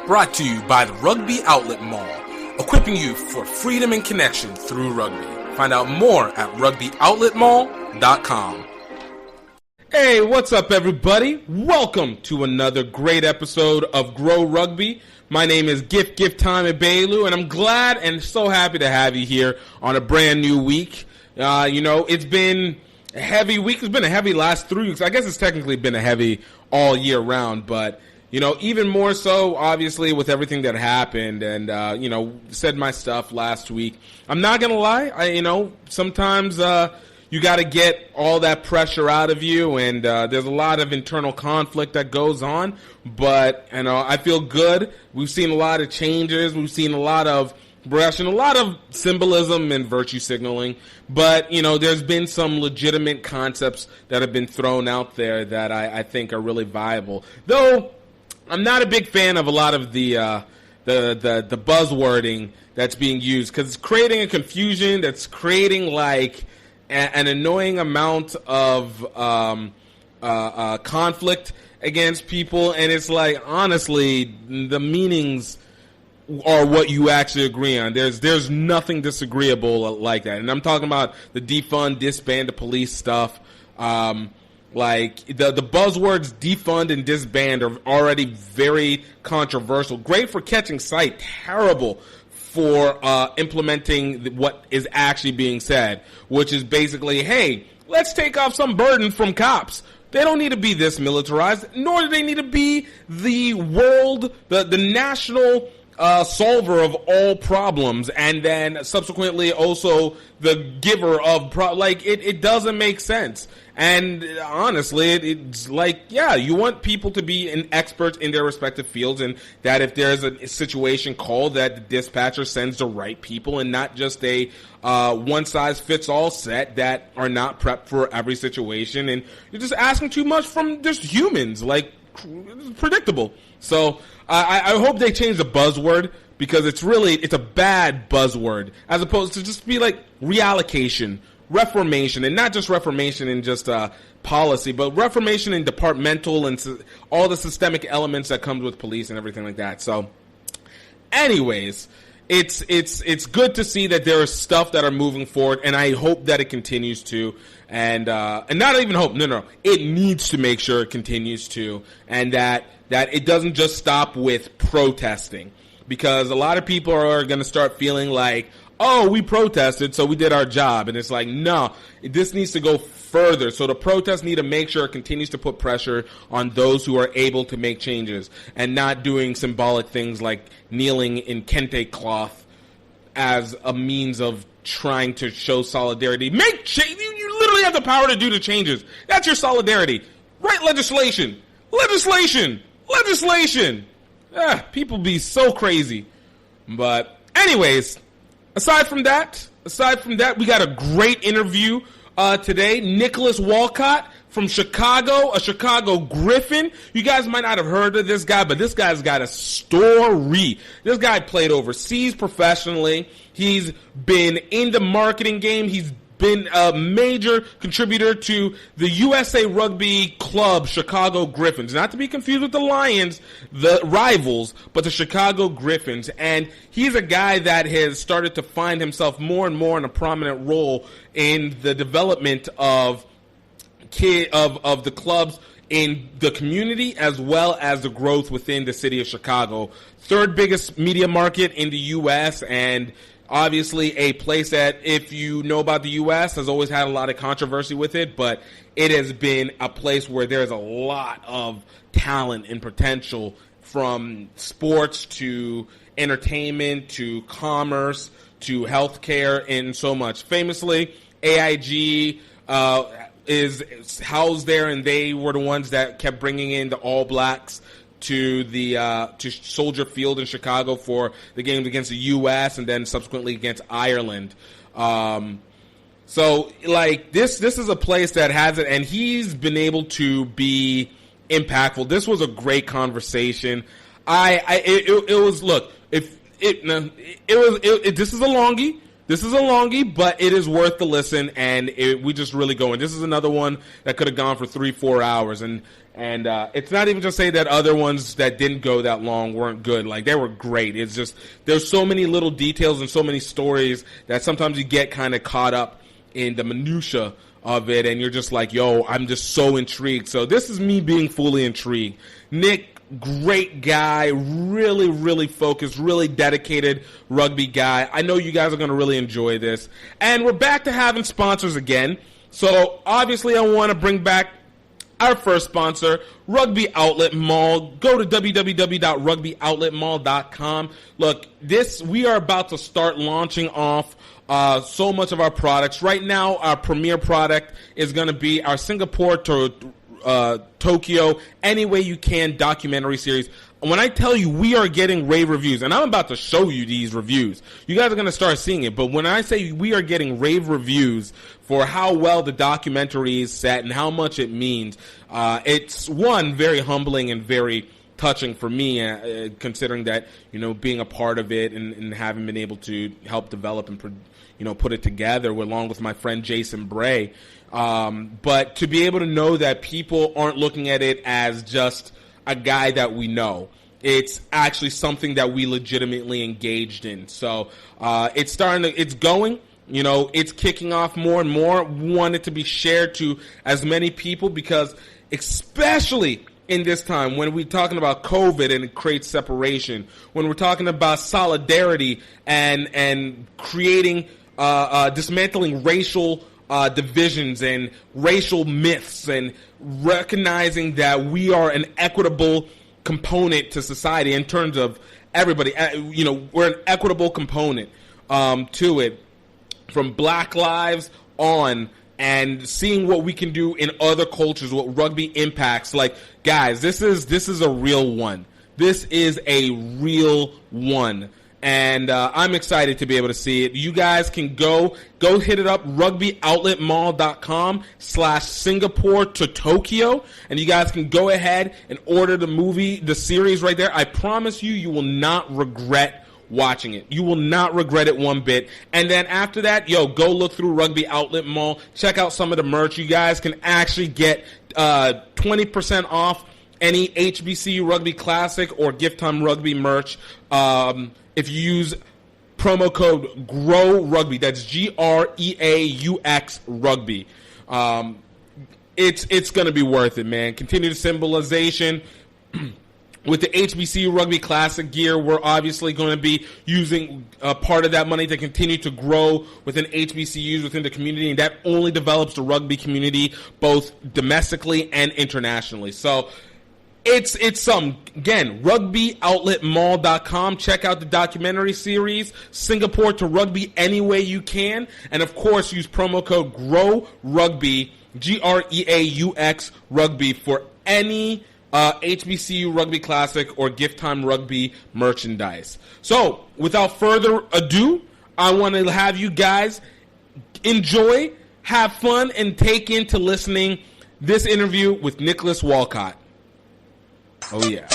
Brought to you by the Rugby Outlet Mall, equipping you for freedom and connection through rugby. Find out more at rugbyoutletmall.com. Hey, what's up, everybody? Welcome to another great episode of Grow Rugby. My name is GiftTime Bailu, and I'm glad and so happy to have you here on a brand new week. It's been a heavy week. It's been a heavy last 3 weeks. I guess it's technically been a heavy all year round, but even more so, obviously, with everything that happened and, said my stuff last week. I'm not going to lie. Sometimes you got to get all that pressure out of you, and there's a lot of internal conflict that goes on. But, I feel good. We've seen a lot of changes. We've seen a lot of progression, a lot of symbolism and virtue signaling. But, there's been some legitimate concepts that have been thrown out there that I think are really viable. Though I'm not a big fan of a lot of the buzzwording that's being used, because it's creating a confusion that's creating like an annoying amount of conflict against people, and it's like, honestly, the meanings are what you actually agree on. There's nothing disagreeable like that, and I'm talking about the defund, disband the police stuff. Like, the buzzwords defund and disband are already very controversial. Great for catching sight, terrible for implementing what is actually being said, which is basically, hey, let's take off some burden from cops. They don't need to be this militarized, nor do they need to be the world, the national solver of all problems, and then subsequently also the giver of it doesn't make sense. And honestly, it's like, yeah, you want people to be an expert in their respective fields, and that if there's a situation called, that the dispatcher sends the right people and not just a one-size-fits-all set that are not prepped for every situation. And you're just asking too much from just humans, like, it's predictable. So I hope they change the buzzword, because it's a bad buzzword, as opposed to just be like reallocation, reformation, and not just reformation in just policy, but reformation in departmental and all the systemic elements that comes with police and everything like that. So anyways, it's good to see that there is stuff that are moving forward, and I hope that it continues to, and not even hope, no, it needs to make sure it continues to, and that it doesn't just stop with protesting, because a lot of people are going to start feeling like, oh, we protested, so we did our job. And it's like, no, this needs to go further. So the protests need to make sure it continues to put pressure on those who are able to make changes, and not doing symbolic things like kneeling in kente cloth as a means of trying to show solidarity. Make change. You literally have the power to do the changes. That's your solidarity. Write legislation. People be so crazy. But anyways, Aside from that, we got a great interview today. Nicholas Walcott from Chicago, a Chicago Griffin. You guys might not have heard of this guy, but this guy's got a story. This guy played overseas professionally. He's been in the marketing game. He's been a major contributor to the USA Rugby Club Chicago Griffins. Not to be confused with the Lions, the rivals, but the Chicago Griffins. And he's a guy that has started to find himself more and more in a prominent role in the development of the clubs in the community, as well as the growth within the city of Chicago. Third biggest media market in the U.S., and obviously a place that, if you know about the U.S., has always had a lot of controversy with it, but it has been a place where there's a lot of talent and potential, from sports to entertainment to commerce to healthcare and so much. Famously, AIG is housed there, and they were the ones that kept bringing in the All Blacks to the to Soldier Field in Chicago for the games against the U.S. and then subsequently against Ireland. So like this is a place that has it, and he's been able to be impactful. This was a great conversation. It was, look, this is a longie. This is a longie, but it is worth the listen, and we just really go in. This is another one that could have gone for 3-4 hours, and And it's not even to say that other ones that didn't go that long weren't good. Like, they were great. It's just there's so many little details and so many stories that sometimes you get kind of caught up in the minutia of it, and you're just like, yo, I'm just so intrigued. So this is me being fully intrigued. Nick, great guy, really, really focused, really dedicated rugby guy. I know you guys are going to really enjoy this. And we're back to having sponsors again. So obviously I want to bring back our first sponsor, Rugby Outlet Mall. Go to www.rugbyoutletmall.com. Look, we are about to start launching off so much of our products. Right now, our premier product is going to be our Singapore to Tokyo Any Way You Can documentary series. When I tell you we are getting rave reviews, and I'm about to show you these reviews, you guys are going to start seeing it, but when I say we are getting rave reviews for how well the documentary is set and how much it means, it's, one, very humbling and very touching for me, considering that, being a part of it and having been able to help develop and, put it together along with my friend Jason Bray. But to be able to know that people aren't looking at it as just a guy that we know. It's actually something that we legitimately engaged in. So it's going. It's kicking off more and more. We want it to be shared to as many people because, especially in this time when we're talking about COVID and it creates separation, when we're talking about solidarity and creating, dismantling racial divisions and racial myths and recognizing that we are an equitable component to society in terms of everybody. We're an equitable component to it, from Black lives on, and seeing what we can do in other cultures, what rugby impacts. Like, guys, this is a real one. This is a real one. And I'm excited to be able to see it. You guys can go hit it up, rugbyoutletmall.com/Singapore to Tokyo. And you guys can go ahead and order the series right there. I promise you will not regret watching it. You will not regret it one bit. And then after that, go look through Rugby Outlet Mall. Check out some of the merch. You guys can actually get 20% off any HBCU Rugby Classic or GiftTime Rugby merch if you use promo code GROWRUGBY. That's GREAUX Rugby. It's going to be worth it, man. Continue the symbolization. With the HBCU Rugby Classic gear, we're obviously going to be using part of that money to continue to grow within HBCUs within the community, and that only develops the rugby community both domestically and internationally. So it's again, rugbyoutletmall.com. Check out the documentary series, Singapore to Rugby Any Way You Can, and of course use promo code GROWRUGBY, GREAUX Rugby, for any HBCU Rugby Classic or GiftTime Rugby merchandise. So, without further ado, I want to have you guys enjoy, have fun, and take into listening this interview with Nicholas Walcott. Oh yeah.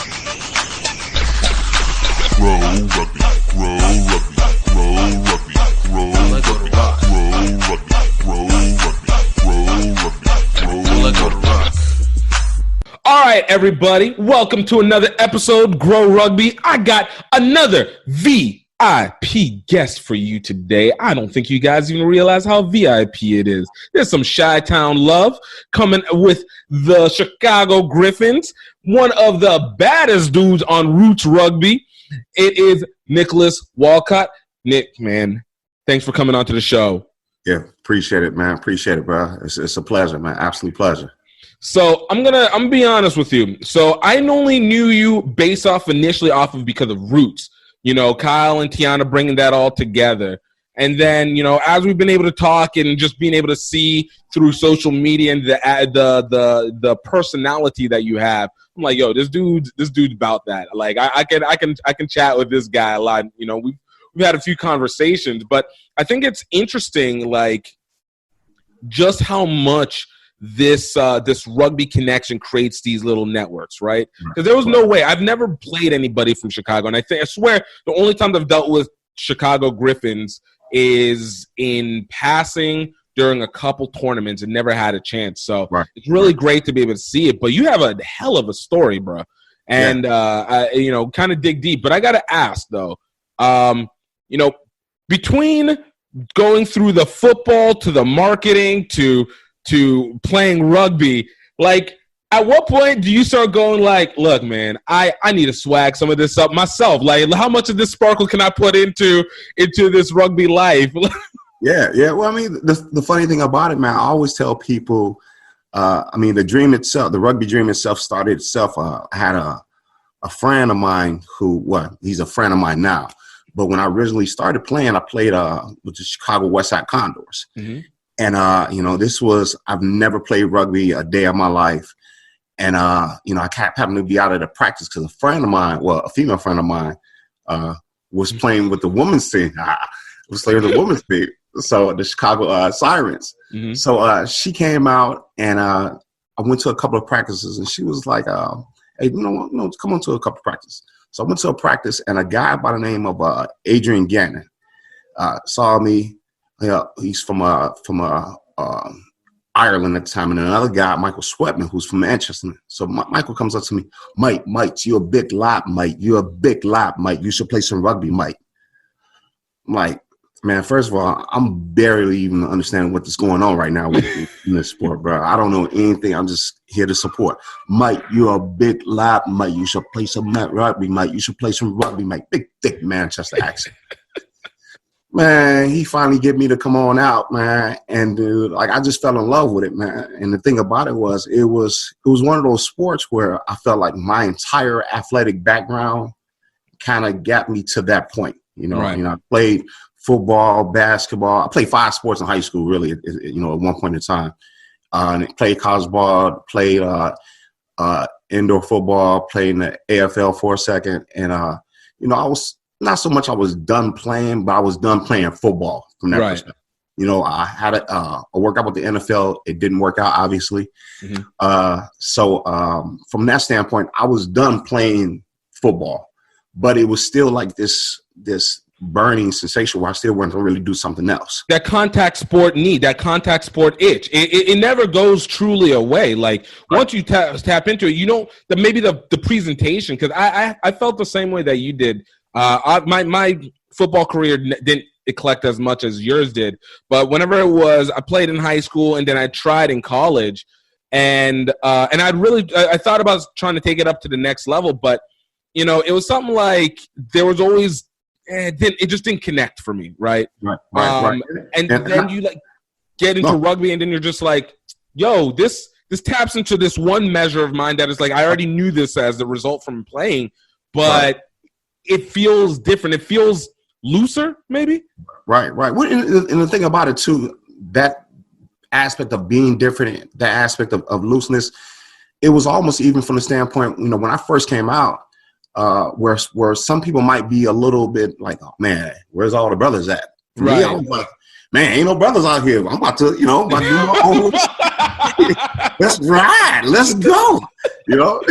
Grow rugby, grow rugby, grow rugby, grow rugby, grow rugby. All right, everybody, welcome to another episode, Grow Rugby. I got another VIP guest for you today. I don't think you guys even realize how VIP it is. There's some Chi-Town love coming with the Chicago Griffins, one of the baddest dudes on Roots Rugby. It is Nicholas Walcott. Nick, man, thanks for coming on to the show. Yeah, appreciate it, man. Appreciate it, bro. It's a pleasure, man. Absolute pleasure. So I'm gonna be honest with you. So I only knew you initially because of Roots. Kyle and Tiana bringing that all together, and then as we've been able to talk and just being able to see through social media and the personality that you have, I'm like, yo, this dude's about that. Like I can chat with this guy a lot. We've had a few conversations, but I think it's interesting, like just how much this rugby connection creates these little networks, right? Because there was no way. I've never played anybody from Chicago, and I swear the only time I've dealt with Chicago Griffins is in passing during a couple tournaments and never had a chance. So it's really Right. great to be able to see it. But you have a hell of a story, bro. And, you know, kind of dig deep. But I got to ask, though, you know, between going through the football to the marketing to playing rugby, like, at what point do you start going like, look, man, I need to swag some of this up myself? Like, how much of this sparkle can I put into this rugby life? Yeah. Well, I mean, the funny thing about it, man, I always tell people, I mean, the dream itself, the rugby dream itself started itself. I had a friend of mine he's a friend of mine now. But when I originally started playing, I played with the Chicago Westside Condors. Mm-hmm. And, you know, I've never played rugby a day of my life. And, you know, I happened to be out at a practice because a female friend of mine was playing with the women's team. Was playing with the women's team. So the Chicago Sirens. Mm-hmm. So she came out and I went to a couple of practices and she was like, hey, you know, come on to a couple of practices. So I went to a practice and a guy by the name of Adrian Gannon saw me. He's from Ireland at the time, and another guy, Michael Sweatman, who's from Manchester. So Michael comes up to me, Mike, you're a big lap, Mike. You're a big lap, Mike. You should play some rugby, Mike. I'm like, man, first of all, I'm barely even understanding what's going on right now in this sport, bro. I don't know anything. I'm just here to support. Mike, you're a big lap, Mike. You should play some rugby, Mike. You should play some rugby, Mike. Big, thick Manchester accent. Man, he finally get me to come on out, man. And dude, like, I just fell in love with it, man. And the thing about it was one of those sports where I felt like my entire athletic background kind of got me to that point. You know, right. You know, I played football, basketball. I played 5 sports in high school, really, you know, at one point in time. And played college ball, played indoor football, played in the AFL for a second. And, you know, I was not so much I was done playing, but I was done playing football from that perspective. You know, I had a workout with the NFL. It didn't work out, obviously. Mm-hmm. So from that standpoint, I was done playing football, but it was still like this burning sensation where I still wanted to really do something else. That contact sport need, that contact sport itch, it never goes truly away. Like, once you tap into it, you know, maybe the presentation, because I felt the same way that you did. My football career didn't eclect as much as yours did, but whenever it was, I played in high school and then I tried in college, and I thought about trying to take it up to the next level, but you know, it was something like there was always it just didn't connect for me, right. And then you like get into rugby, and then you're just like, yo, this taps into this one measure of mine that is like, I already knew this as the result from playing, but it feels different. It feels looser, maybe. Right. Well, and the thing about it too, that aspect of being different, that aspect of looseness, it was almost even from the standpoint, you know, when I first came out, where some people might be a little bit like, oh man, where's all the brothers at? For me, I was like, man, ain't no brothers out here. I'm about to, you know, do my own. Let's ride. Let's go. You know.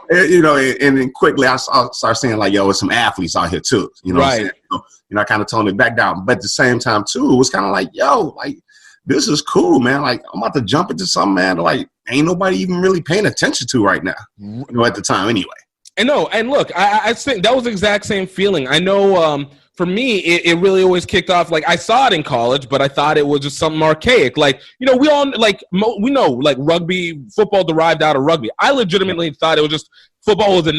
And then quickly I start saying like, yo, there's some athletes out here too. You know what I'm saying? You know, I kind of toned it back down. But at the same time too, it was kind of like, yo, like, this is cool, man. Like, I'm about to jump into something, man, like ain't nobody even really paying attention to right now. You know, at the time anyway. And no, and look, I think that was the exact same feeling. I know for me, it really always kicked off. Like, I saw it in college, but I thought it was just something archaic. Like, you know, we all like we know like rugby, football derived out of rugby. I legitimately thought it was just football was the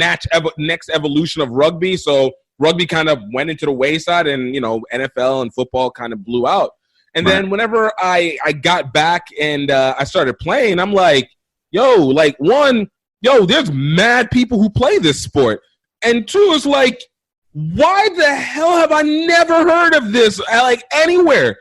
next evolution of rugby. So rugby kind of went into the wayside, and you know, NFL and football kind of blew out. And then whenever I got back and I started playing, I'm like, yo, there's mad people who play this sport, and two, it's like, why the hell have I never heard of this, like, anywhere?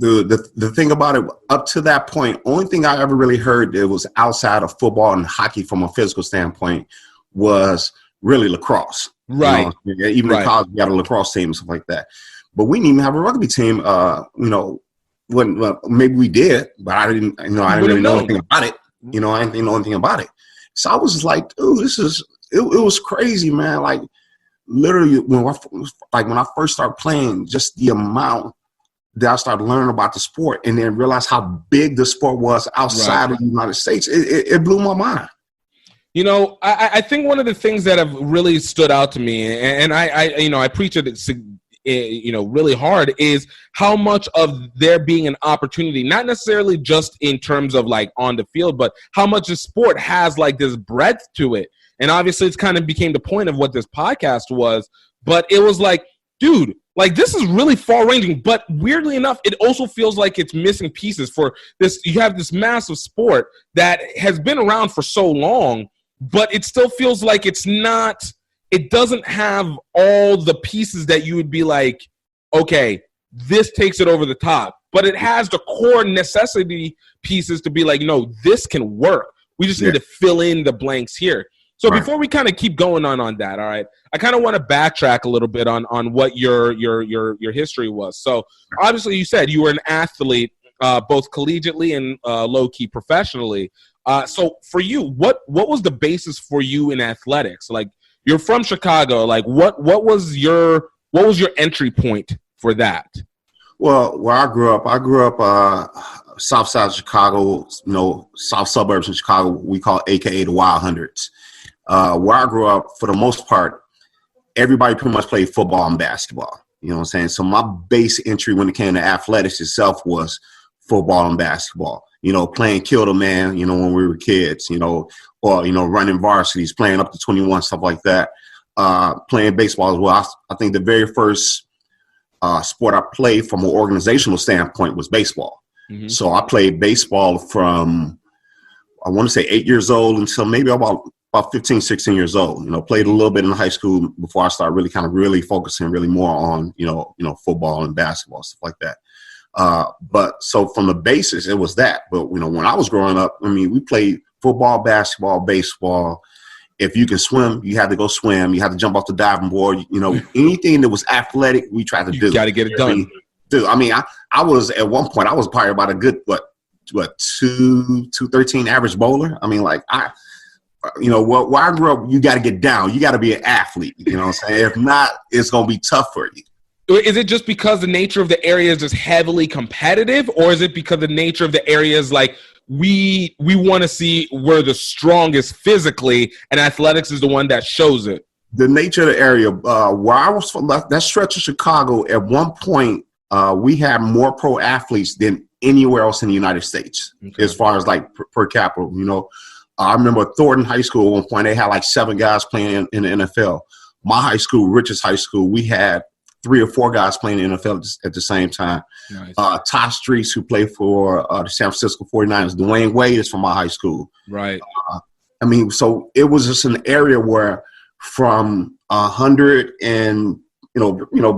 The thing about it, up to that point, only thing I ever really heard that was outside of football and hockey from a physical standpoint was really lacrosse. Right. You know? Even in college, we had a lacrosse team and stuff like that. But we didn't even have a rugby team. You know, maybe we did, but I didn't really know anything about it. You know, I didn't know anything about it. So I was just like, dude, it was crazy, man. Like, literally, when I first started playing, just the amount that I started learning about the sport and then realized how big the sport was outside of the United States. It blew my mind. You know, I think one of the things that have really stood out to me, and I preach it, really hard, is how much of there being an opportunity, not necessarily just in terms of like on the field, but how much the sport has like this breadth to it. And obviously it's kind of became the point of what this podcast was, but it was like, dude, like this is really far ranging, but weirdly enough, it also feels like it's missing pieces for this. You have this massive sport that has been around for so long, but it still feels like it doesn't have all the pieces that you would be like, okay, this takes it over the top, but it has the core necessity pieces to be like, no, this can work. We just need to fill in the blanks here. So before we kind of keep going on that, all right, I kind of want to backtrack a little bit on what your history was. So obviously you said you were an athlete, both collegiately and low-key professionally. So for you, what was the basis for you in athletics? Like, you're from Chicago. Like, what was your entry point for that? Well, where I grew up south side of Chicago, south suburbs of Chicago, we call AKA the Wild Hundreds. Where I grew up, for the most part, everybody pretty much played football and basketball. You know what I'm saying? So my base entry when it came to athletics itself was football and basketball. Playing kill the man, when we were kids, or, running varsities, playing up to 21, stuff like that. Playing baseball as well. I think the very first sport I played from an organizational standpoint was baseball. Mm-hmm. So I played baseball from, I want to say 8 years old until maybe about 15, 16 years old. Played a little bit in high school before I started really focusing really more on, football and basketball, stuff like that. But so from the basis, it was that. But, when I was growing up, we played football, basketball, baseball. If you can swim, you had to go swim. You had to jump off the diving board. Anything that was athletic, we tried to do. You got to get it done. I was, at one point, I was probably about a good, 213 average bowler. Where I grew up, you got to get down. You got to be an athlete. You know what I'm saying? If not, it's going to be tough for you. Is it just because the nature of the area is just heavily competitive, or is it because the nature of the area is like we want to see we're the strongest physically, and athletics is the one that shows it? The nature of the area, where I was from, that stretch of Chicago, at one point, we had more pro athletes than anywhere else in the United States, as far as like per capita. I remember Thornton High School at one point, they had like 7 guys playing in the NFL. My high school, Richards High School, we had 3 or 4 guys playing in the NFL at the same time. Nice. Tosh Streets, who played for the San Francisco 49ers. Dwayne Wade is from my high school. Right. So it was just an area where from 100 and,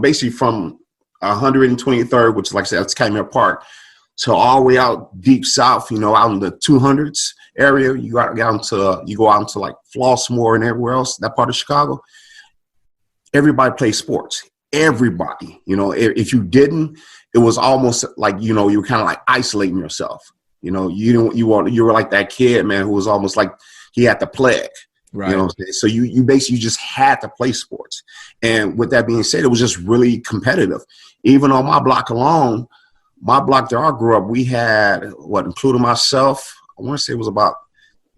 basically from 123rd, which, like I said, that's Calumet Park, to all the way out deep south, out in the 200s area. You go out into like Flossmoor and everywhere else, that part of Chicago. Everybody plays sports. Everybody, if you didn't, it was almost like, you were kind of like isolating yourself. You were like that kid, man, who was almost like he had the plague. Right. So you basically just had to play sports. And with that being said, it was just really competitive. Even on my block alone, my block that I grew up, we had, including myself, I want to say it was about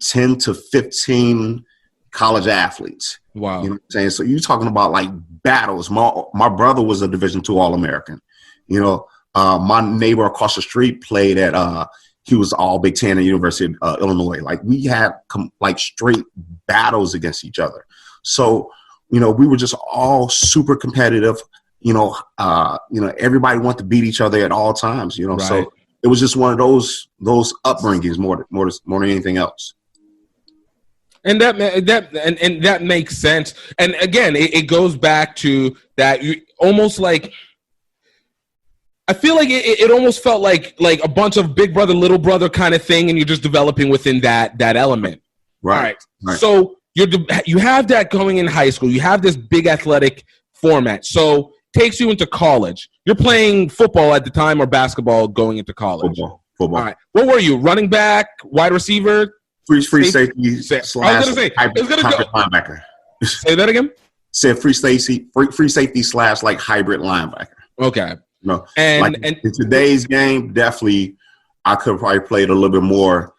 10 to 15 college athletes. Wow. You know what I'm saying? So you're talking about like battles. My brother was a Division II All-American. My neighbor across the street played at he was all Big Ten at University of Illinois. Like we had straight battles against each other. So, we were just all super competitive. Everybody wanted to beat each other at all times, right. So it was just one of those upbringings more than anything else. And that makes sense. And again, it goes back to that. You almost like, I feel like it almost felt like a bunch of big brother, little brother kind of thing, and you're just developing within that element. Right. Right. So you have that going in high school. You have this big athletic format. So takes you into college. You're playing football at the time or basketball going into college? Football. All right. What were you? Running back, wide receiver? Free safety slash hybrid linebacker. Say that again? Said free safety slash like hybrid linebacker. Okay. You know, And like in today's game, definitely, I could probably played a little bit more,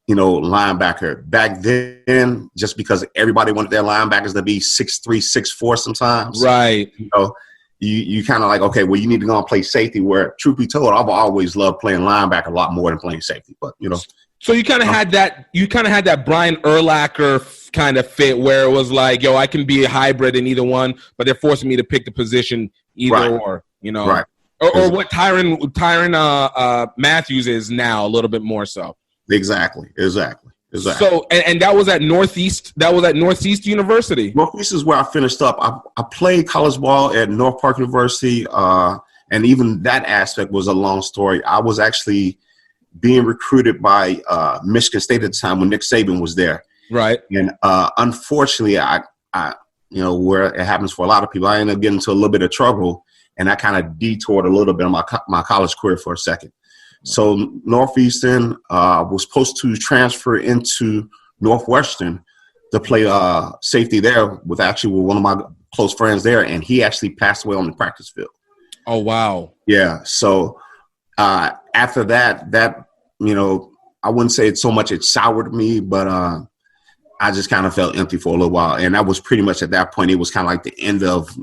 linebacker. Back then, just because everybody wanted their linebackers to be 6'3", 6'4", sometimes. right. You kind of like, okay, well, you need to go and play safety. Where, truth be told, I've always loved playing linebacker a lot more than playing safety. But So you kind of had that. You kind of had that Brian Urlacher kind of fit, where it was like, yo, I can be a hybrid in either one, but they're forcing me to pick the position either or. Right. Or what Tyron Matthews is now, a little bit more so. Exactly. So and that was at Northeast. That was at Northeast University. Northeast is where I finished up. I played college ball at North Park University, and even that aspect was a long story. I was actually being recruited by Michigan State at the time when Nick Saban was there. Right. And unfortunately, I where it happens for a lot of people, I ended up getting into a little bit of trouble, and I kind of detoured a little bit of my college career for a second. So Northeastern was supposed to transfer into Northwestern to play safety there with one of my close friends there, and he actually passed away on the practice field. Oh, wow. Yeah. So after that, I wouldn't say it's so much it soured me, but I just kind of felt empty for a little while. And that was pretty much at that point, it was kind of like the end of,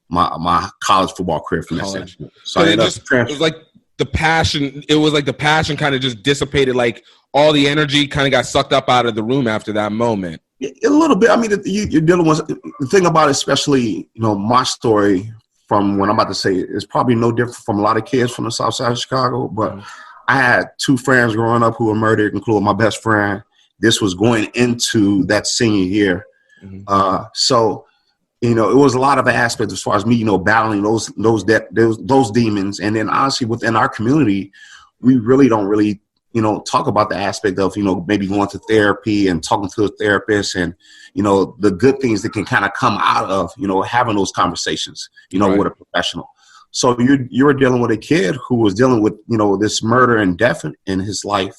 my college football career from that standpoint. So it was like the passion. It was like the passion kind of just dissipated. Like all the energy kind of got sucked up out of the room after that moment. A little bit. I mean, you're dealing with the thing about it, especially, my story from what I'm about to say is probably no different from a lot of kids from the South Side of Chicago. But I had two friends growing up who were murdered, including my best friend. This was going into that senior year. So, it was a lot of aspects as far as me, battling those demons. And then honestly, within our community, we really don't talk about the aspect of, maybe going to therapy and talking to a therapist and, the good things that can kind of come out of, having those conversations, right. with a professional. So you're dealing with a kid who was dealing with, this murder and death in his life,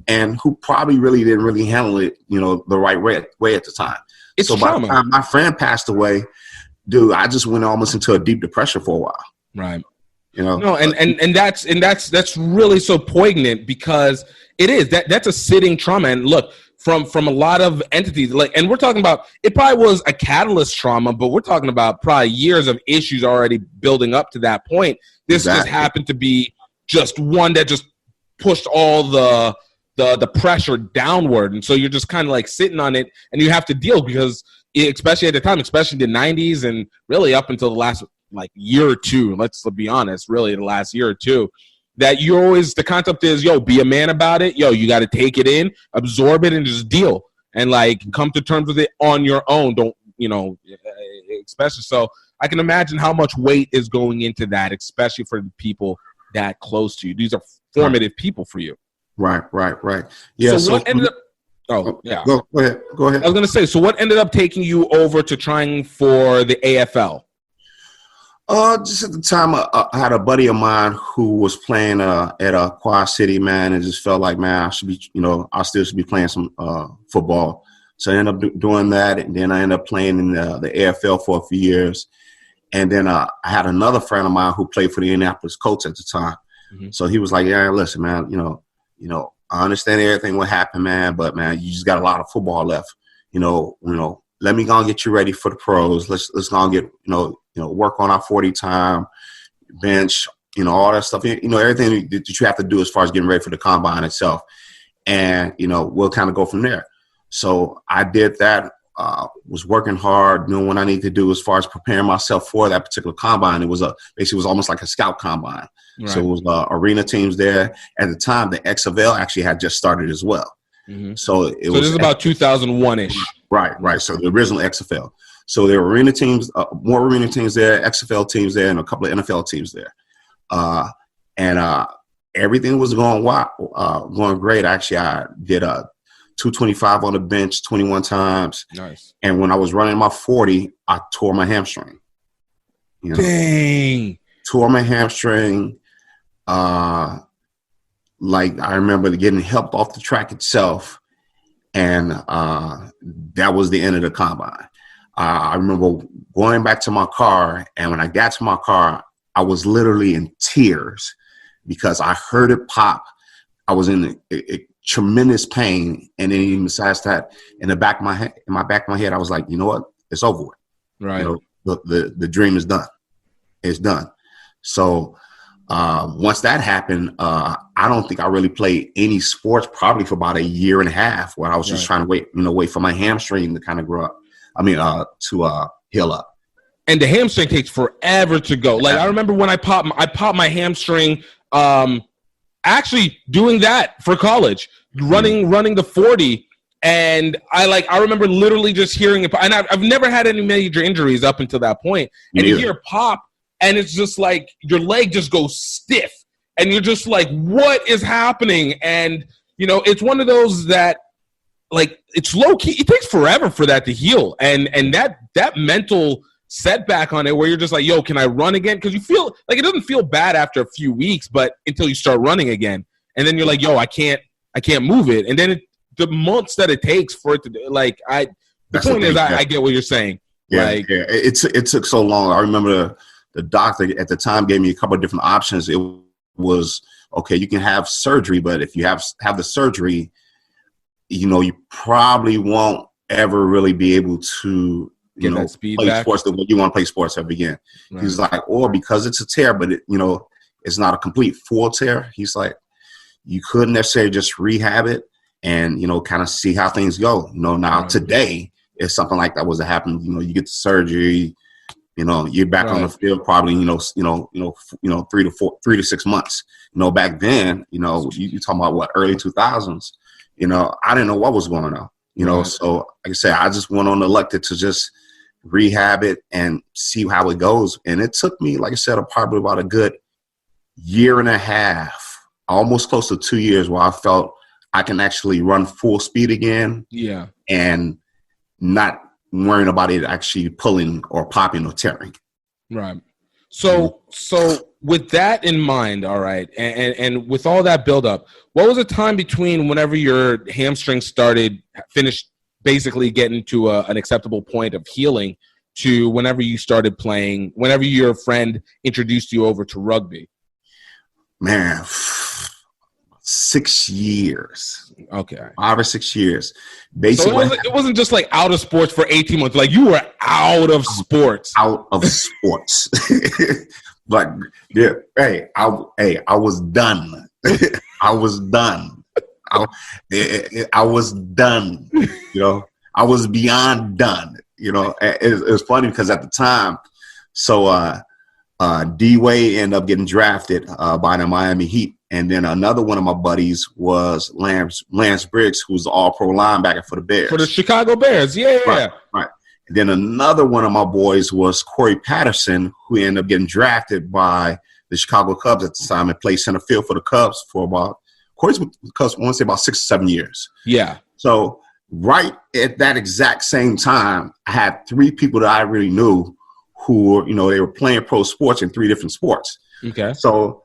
and who probably really didn't really handle it, the right way at the time. It's so trauma. By the time my friend passed away, dude, I just went almost into a deep depression for a while. Right. No, and that's really so poignant, because it is that's a sitting trauma. And look, from a lot of entities, and we're talking about, it probably was a catalyst trauma, but we're talking about probably years of issues already building up to that point. This just happened to be just one that just pushed all the pressure downward, and so you're just kind of like sitting on it, and you have to deal, because especially at the time, especially the 90s, and really up until the last year or two, let's be honest, really the last year or two, that you're always, the concept is, be a man about it. You got to take it in, absorb it, and just deal, and come to terms with it on your own. Don't, especially. So I can imagine how much weight is going into that, especially for the people that close to you. These are formative people for you. Right. Yeah. So what ended up? Oh, yeah. Go ahead. I was going to say, so what ended up taking you over to trying for the AFL? Just at the time, I had a buddy of mine who was playing at Quad City, man, and just felt like, man, I should be, I still should be playing some football. So I ended up doing that, and then I ended up playing in the AFL for a few years. And then I had another friend of mine who played for the Indianapolis Colts at the time. So he was like, yeah, listen, man, I understand everything what happened, man, but man, you just got a lot of football left. Let me go and get you ready for the pros. Let's go and get, work on our 40 time, bench, all that stuff. Everything that you have to do as far as getting ready for the combine itself. And, we'll kind of go from there. So I did that, was working hard, doing what I need to do as far as preparing myself for that particular combine. It was basically was almost like a scout combine. Right. So it was arena teams there. At the time, the XFL actually had just started as well. So it was. This is about 2001-ish. Right. So the original XFL. So there were arena teams, more arena teams there, XFL teams there, and a couple of NFL teams there. And everything was going great. Actually, I did 225 on the bench 21 times. Nice. And when I was running my 40, I tore my hamstring. Dang. Tore my hamstring. I remember getting helped off the track itself, and that was the end of the combine. I remember going back to my car, and when I got to my car, I was literally in tears because I heard it pop. I was in a tremendous pain, and then even besides that, in the back of my head, I was like, you know what? It's over with. Right. You know, the dream is done. It's done. So once that happened, I don't think I really played any sports probably for about a year and a half, where I was just trying to wait for my hamstring to kind of grow up. To heal up. And the hamstring takes forever to go. Like, I remember when I popped my hamstring, actually doing that for college, running the 40. And I remember literally just hearing it. And I've never had any major injuries up until that point. And you hear pop, and it's just like your leg just goes stiff. And you're just like, what is happening? And, you know, it's one of those that, like, it's low key. It takes forever for that to heal. And that mental setback on it where you're just like, yo, can I run again? Because you feel like it doesn't feel bad after a few weeks, but until you start running again. And then you're like, yo, I can't move it. And then the months that it takes for it to, like, the point is, I get what you're saying. Yeah, like, yeah. It took so long. I remember the doctor at the time gave me a couple of different options. It was, okay, you can have surgery, but if you have the surgery, you know, you probably won't ever really be able to, play sports the way you want to play sports ever again. Right. He's like, or because it's a tear, but it's not a complete full tear. He's like, you couldn't necessarily just rehab it and, kind of see how things go. Now today, if something like that was to happen, you get the surgery, you're back on the field probably, 3 to 6 months. Back then, you talking about what, early 2000s, I didn't know what was going on, so like I said, I just went on elected to just rehab it and see how it goes. And it took me, like I said, probably about a good year and a half, almost close to 2 years, where I felt I can actually run full speed again. Yeah. And not worrying about it actually pulling or popping or tearing. Right. So with that in mind, all right, and with all that buildup, what was the time between whenever your hamstring finished basically getting to an acceptable point of healing to whenever you started playing, whenever your friend introduced you over to rugby? Man, 6 years. Okay. 5 or 6 years. Basically, so it wasn't just like out of sports for 18 months. Like, you were out of sports. Out of sports. But yeah, I was done. I was done. I was done. I was beyond done. It was funny because at the time, so D-Way ended up getting drafted by the Miami Heat. And then another one of my buddies was Lance Briggs, who's the all-pro linebacker for the Bears. For the Chicago Bears, yeah. Right. And then another one of my boys was Corey Patterson, who ended up getting drafted by the Chicago Cubs at the time and played center field for the Cubs for Corey's with the Cubs, I want to say about 6 or 7 years. Yeah. So right at that exact same time, I had 3 people that I really knew who were, they were playing pro sports in 3 different sports. Okay. So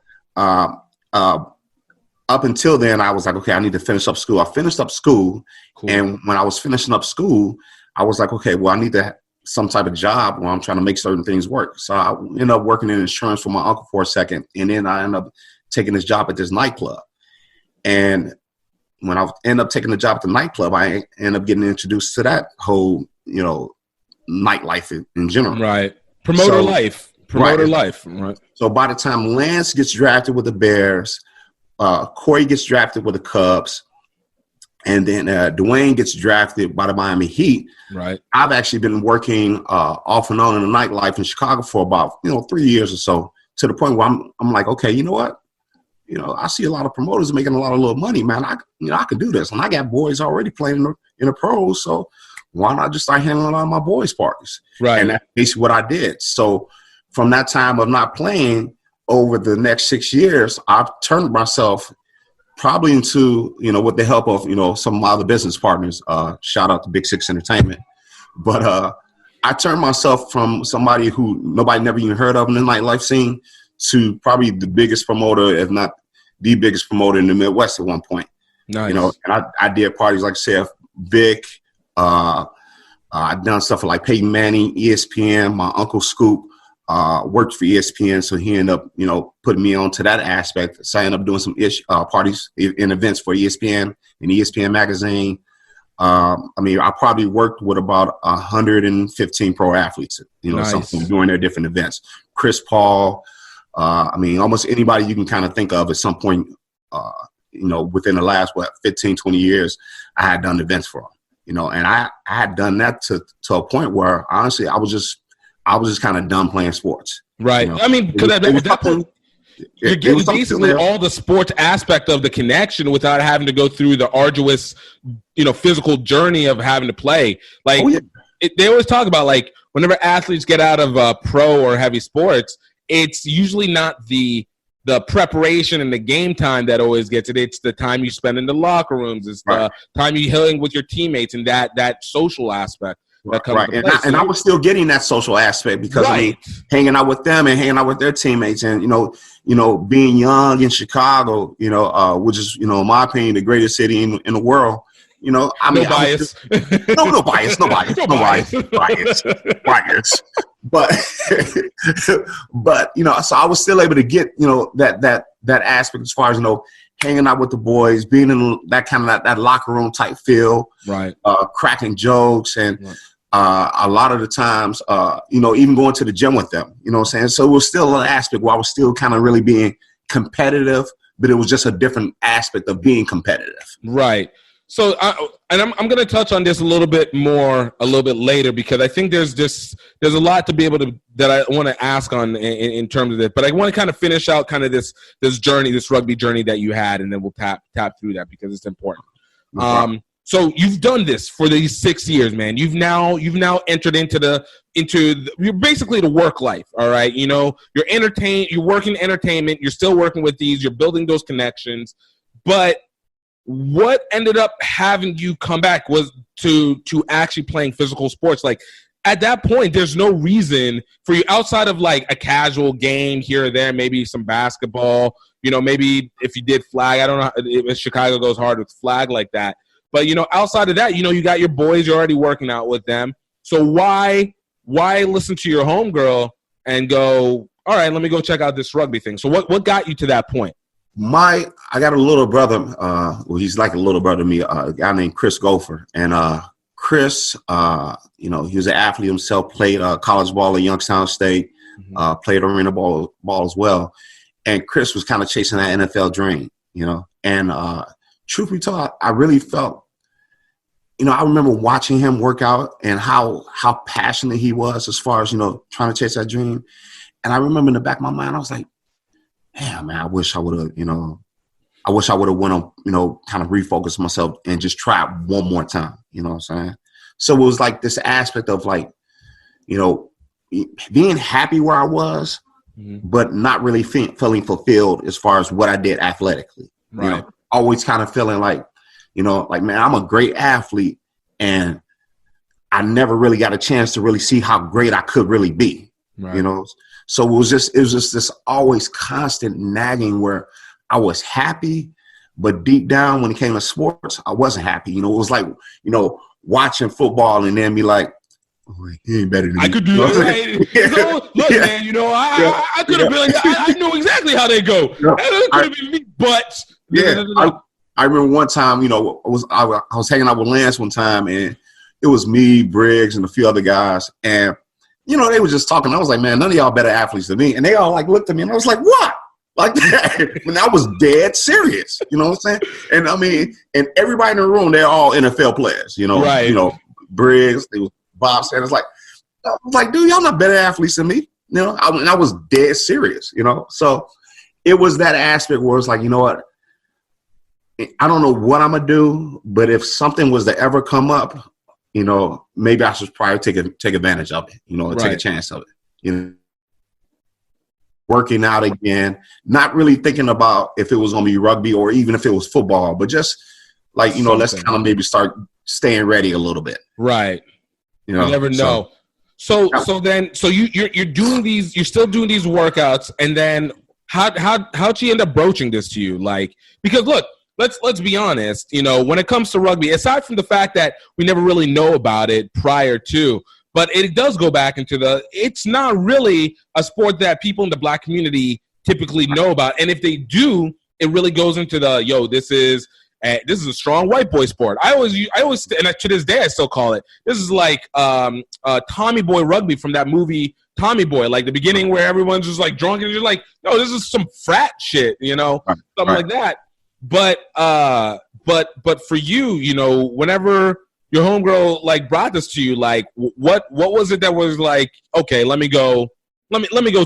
up until then, I was like, okay, I need to finish up school. I finished up school. Cool. And when I was finishing up school, I was like, okay, well, I need to have some type of job where I'm trying to make certain things work. So I ended up working in insurance for my uncle for a second. And then I ended up taking this job at this nightclub. And when I ended up taking the job at the nightclub, I ended up getting introduced to that whole, nightlife in general. Right. Promoter life. Right. So by the time Lance gets drafted with the Bears, Corey gets drafted with the Cubs, and then Dwayne gets drafted by the Miami Heat. Right. I've actually been working off and on in the nightlife in Chicago for about 3 years or so, to the point where I'm like, okay, you know what? I see a lot of promoters making a lot of little money, man. I could do this, and I got boys already playing in the pros, so why not just start handling all my boys' parties? Right. And that's basically what I did. So from that time of not playing, over the next 6 years, I've turned myself probably into, with the help of, some of my other business partners, shout out to Big Six Entertainment. But I turned myself from somebody who nobody never even heard of in the nightlife scene to probably the biggest promoter, if not the biggest promoter in the Midwest at one point. Nice. And I did parties like Chef Vic. I've done stuff like Peyton Manning, ESPN, my Uncle Scoop. worked for ESPN, so he ended up, putting me on to that aspect. So I ended up doing some parties and events for ESPN and ESPN magazine. I probably worked with about 115 pro athletes, Nice. Something during their different events. Chris Paul, almost anybody you can kind of think of at some point, within the last, 15, 20 years, I had done events for them, and I had done that to a point where, honestly, I was just kind of done playing sports. Right. Because at that point, you're getting basically all the sports aspect of the connection without having to go through the arduous, physical journey of having to play. Like, they always talk about, like, whenever athletes get out of pro or heavy sports, it's usually not the preparation and the game time that always gets it. It's the time you spend in the locker rooms. It's the time you hang with your teammates and that social aspect. Right. And I was still getting that social aspect because hanging out with them and hanging out with their teammates and, being young in Chicago, which is, in my opinion, the greatest city in the world. No bias. No bias. But so I was still able to get, that aspect as far as, hanging out with the boys, being in that kind of that locker room type feel, right? Cracking jokes and a lot of the times, even going to the gym with them, you know what I'm saying? So it was still an aspect where I was still kind of really being competitive, but it was just a different aspect of being competitive. Right. So, I'm going to touch on this a little bit later because I think there's a lot to be able to that I want to ask on in terms of this. But I want to kind of finish out kind of this journey, this rugby journey that you had, and then we'll tap through that because it's important. So you've done this for these 6 years, man. You've now entered into you're basically the work life. All right, you're you're working entertainment. You're still working with these. You're building those connections, but what ended up having you come back was to actually playing physical sports. Like at that point, there's no reason for you outside of like a casual game here or there, maybe some basketball, maybe if you did flag, I don't know if Chicago goes hard with flag like that. But, outside of that, you got your boys, you're already working out with them. So why listen to your homegirl and go, all right, let me go check out this rugby thing. So what got you to that point? I got a little brother. He's like a little brother to me. A guy named Chris Gopher, and Chris, he was an athlete himself. Played college ball at Youngstown State. Played arena ball as well. And Chris was kind of chasing that NFL dream, And truth be told, I really felt. I remember watching him work out and how passionate he was as far as trying to chase that dream. And I remember in the back of my mind, I was like, yeah, man, I wish I would have, went on, kind of refocus myself and just try it one more time. You know what I'm saying? So it was like this aspect of like, being happy where I was, but not really feeling fulfilled as far as what I did athletically. Right. Always kind of feeling like, man, I'm a great athlete and I never really got a chance to really see how great I could really be, right. So it was just this always constant nagging where I was happy, but deep down when it came to sports, I wasn't happy. It was like, watching football and then be like, oh, he ain't better than me. I could do that. Look, man, I could have been like, I know exactly how they go. That could have been me, but I remember one time, I was hanging out with Lance one time and it was me, Briggs, and a few other guys, and they were just talking. I was like, man, none of y'all better athletes than me. And they all like looked at me and I was like, what? Like that. And I was dead serious. You know what I'm saying? And and everybody in the room, they're all NFL players, Right. Briggs, it was Bob Sanders. I was like, dude, y'all not better athletes than me. I was dead serious, So it was that aspect where it's like, you know what? I don't know what I'm going to do, but if something was to ever come up, maybe I should probably take advantage of it, take a chance of it, working out again, not really thinking about if it was going to be rugby or even if it was football, but just like, let's kind of maybe start staying ready a little bit. Right. You never know. So you're doing these, you're still doing these workouts. And then how'd she end up broaching this to you? Like, because look, let's be honest, when it comes to rugby, aside from the fact that we never really know about it prior to, But it does go back into it's not really a sport that people in the black community typically know about. And if they do, it really goes into this is a strong white boy sport. I always, and to this day, I still call it. This is like Tommy Boy rugby from that movie Tommy Boy, like the beginning where everyone's just like drunk and you're like, no, this is some frat shit, something like that. But for you, whenever your homegirl like brought this to you, like what was it that was like, okay, let me go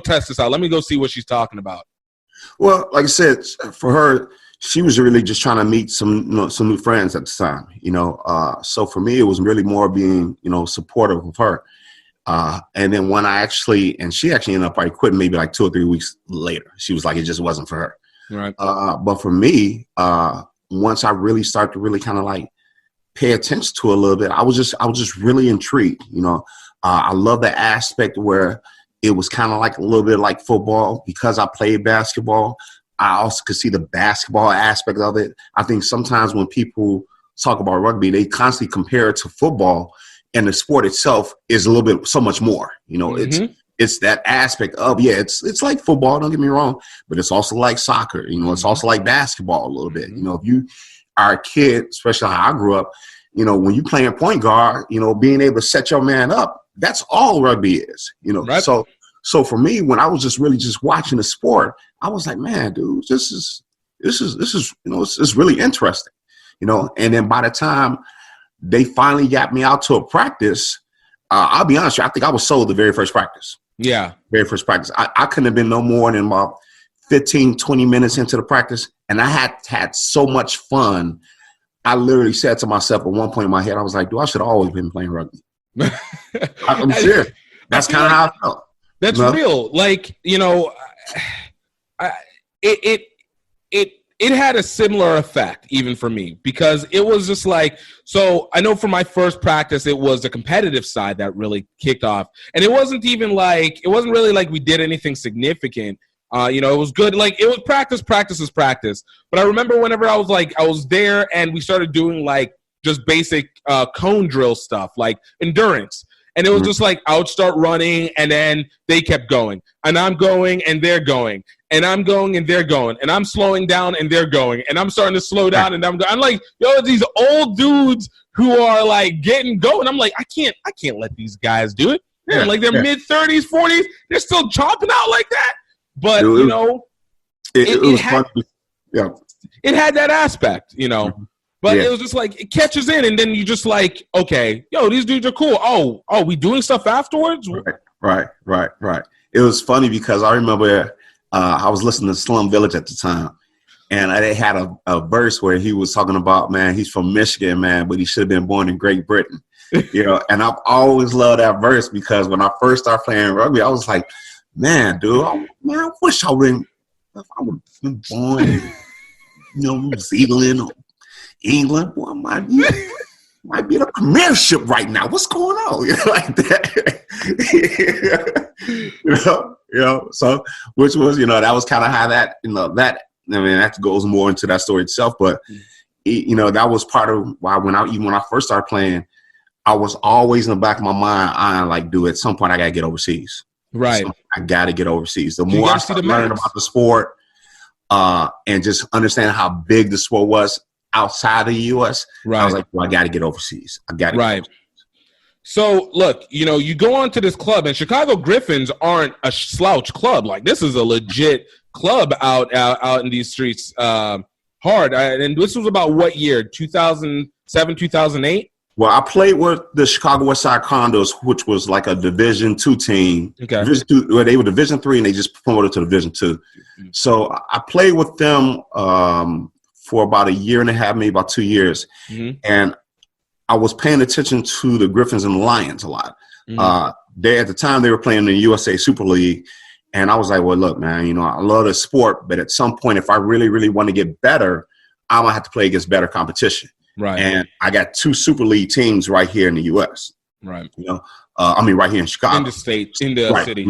test this out. Let me go see what she's talking about. Well, like I said, for her, she was really just trying to meet some new friends at the time, So for me, it was really more being, supportive of her. And then when she actually ended up probably quitting maybe like 2 or 3 weeks later. She was like, it just wasn't for her. Right. But for me, once I really started to really kind of like pay attention to it a little bit, I was just really intrigued. I love the aspect where it was kind of like a little bit like football because I played basketball. I also could see the basketball aspect of it. I think sometimes when people talk about rugby, they constantly compare it to football, and the sport itself is a little bit so much more. It's that aspect of it's like football. Don't get me wrong, but it's also like soccer. It's also like basketball a little bit. If you are a kid, especially how I grew up, when you playing point guard, being able to set your man up, that's all rugby is. Right. So for me, when I was just really just watching the sport, I was like, man, dude, this is it's really interesting, And then by the time they finally got me out to a practice, I'll be honest with you, I think I was sold the very first practice. Yeah. Very first practice. I couldn't have been no more than about 15, 20 minutes into the practice, and I had so much fun. I literally said to myself at one point in my head, I was like, dude, I should have always been playing rugby. I'm serious. That's kind of how I felt. That's real. Like, it had a similar effect even for me, because it was just like, so I know for my first practice, it was the competitive side that really kicked off. And it wasn't really like we did anything significant. It was good. Like, it was practice is practice. But I remember whenever I was there and we started doing like just basic cone drill stuff, like endurance. And it was just like, I would start running and then they kept going. And I'm going and they're going. And I'm going and they're going. And I'm slowing down and they're going. And I'm starting to slow down and I'm like, these old dudes who are like getting going. I'm like, I can't let these guys do it. They're like their mid-30s, 40s. They're still chopping out like that. But, it had, it had that aspect, But it was just like, it catches in, and then you just like, okay, these dudes are cool. Oh, we doing stuff afterwards? Right. It was funny because I remember I was listening to Slum Village at the time, and they had a verse where he was talking about, man, he's from Michigan, man, but he should have been born in Great Britain. And I've always loved that verse because when I first started playing rugby, I was like, man, dude, I wish I would have been born in, New Zealand or England. Boy, might be in a premiership right now. What's going on? Like that. So which was, that was kind of how that, that goes more into that story itself. But that was part of why when I first started playing, I was always in the back of my mind, like, dude, at some point I gotta get overseas. Right. So I got to get overseas. The more I started learning about the sport and just understanding how big the sport was outside of the U.S., I was like, well, I got to get overseas. I got to get overseas. So, look, you go on to this club, and Chicago Griffins aren't a slouch club. Like, this is a legit club out in these streets, hard. And this was about what year? 2007, 2008? Well, I played with the Chicago West Side Condors, which was like a Division II team. Okay. Division II, well, they were Division III, and they just promoted to Division II. Mm-hmm. So I played with them for about a year and a half, maybe about 2 years. Mm-hmm. And I was paying attention to the Griffins and the Lions a lot. Mm-hmm. At the time, they were playing in the USA Super League. And I was like, well, look, man, I love the sport, but at some point, if I really, really want to get better, I'm going to have to play against better competition. Right. And I got 2 Super League teams right here in the U.S. Right. Right here in Chicago. In the state, in the city.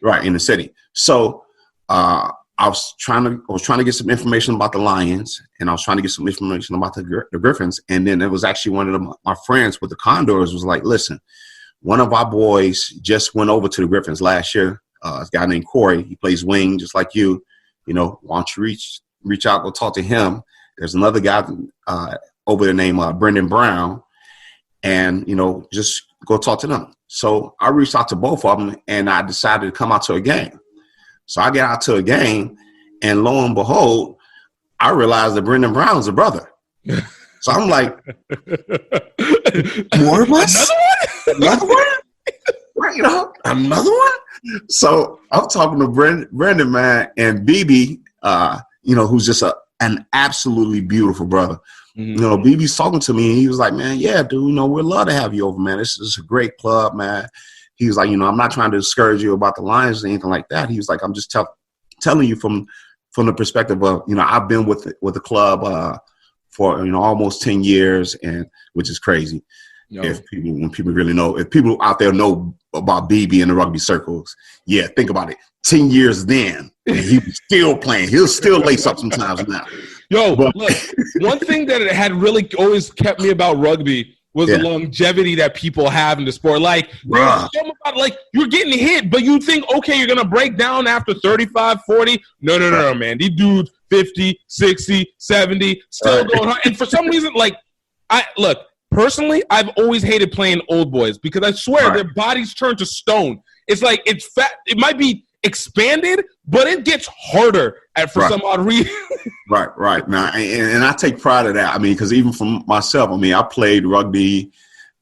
Right, in the city. So I was trying to get some information about the Lions, and I was trying to get some information about the Griffins. And then it was actually one of my friends with the Condors was like, listen, one of our boys just went over to the Griffins last year. A guy named Corey. He plays wing just like you. You know, why don't you reach out, go talk to him. There's another guy over there named Brendan Brown, and, you know, just go talk to them. So I reached out to both of them, and I decided to come out to a game. So I get out to a game, and lo and behold, I realized that Brendan Brown's a brother. So I'm like, more of us? Another one? Right, you know, another one? So I'm talking to Brendan, man, and BB, you know, who's just an absolutely beautiful brother. Mm-hmm. You know, BB's talking to me, and he was like, man, yeah, dude, you know, we'd love to have you over, man. This is a great club, man. He was like, you know, I'm not trying to discourage you about the Lions or anything like that. He was like, I'm just telling you from the perspective of, you know, I've been with the club for, you know, almost 10 years, and which is crazy. When people really know, if people out there know about BB in the rugby circles, yeah, think about it. 10 years then, and he was still playing. He'll still lace up sometimes now. Look, one thing that had really always kept me about rugby was the longevity that people have in the sport. Like, there's something about, like, you're getting hit, but you think, okay, you're going to break down after 35, 40. No, man. These dudes, 50, 60, 70, still going hard. And for some reason, like, personally, I've always hated playing old boys because I swear their bodies turn to stone. It's like it's fat. It might be expanded, but it gets harder for some odd reason. Right. Now, and I take pride of that. I mean, because even for myself, I mean, I played rugby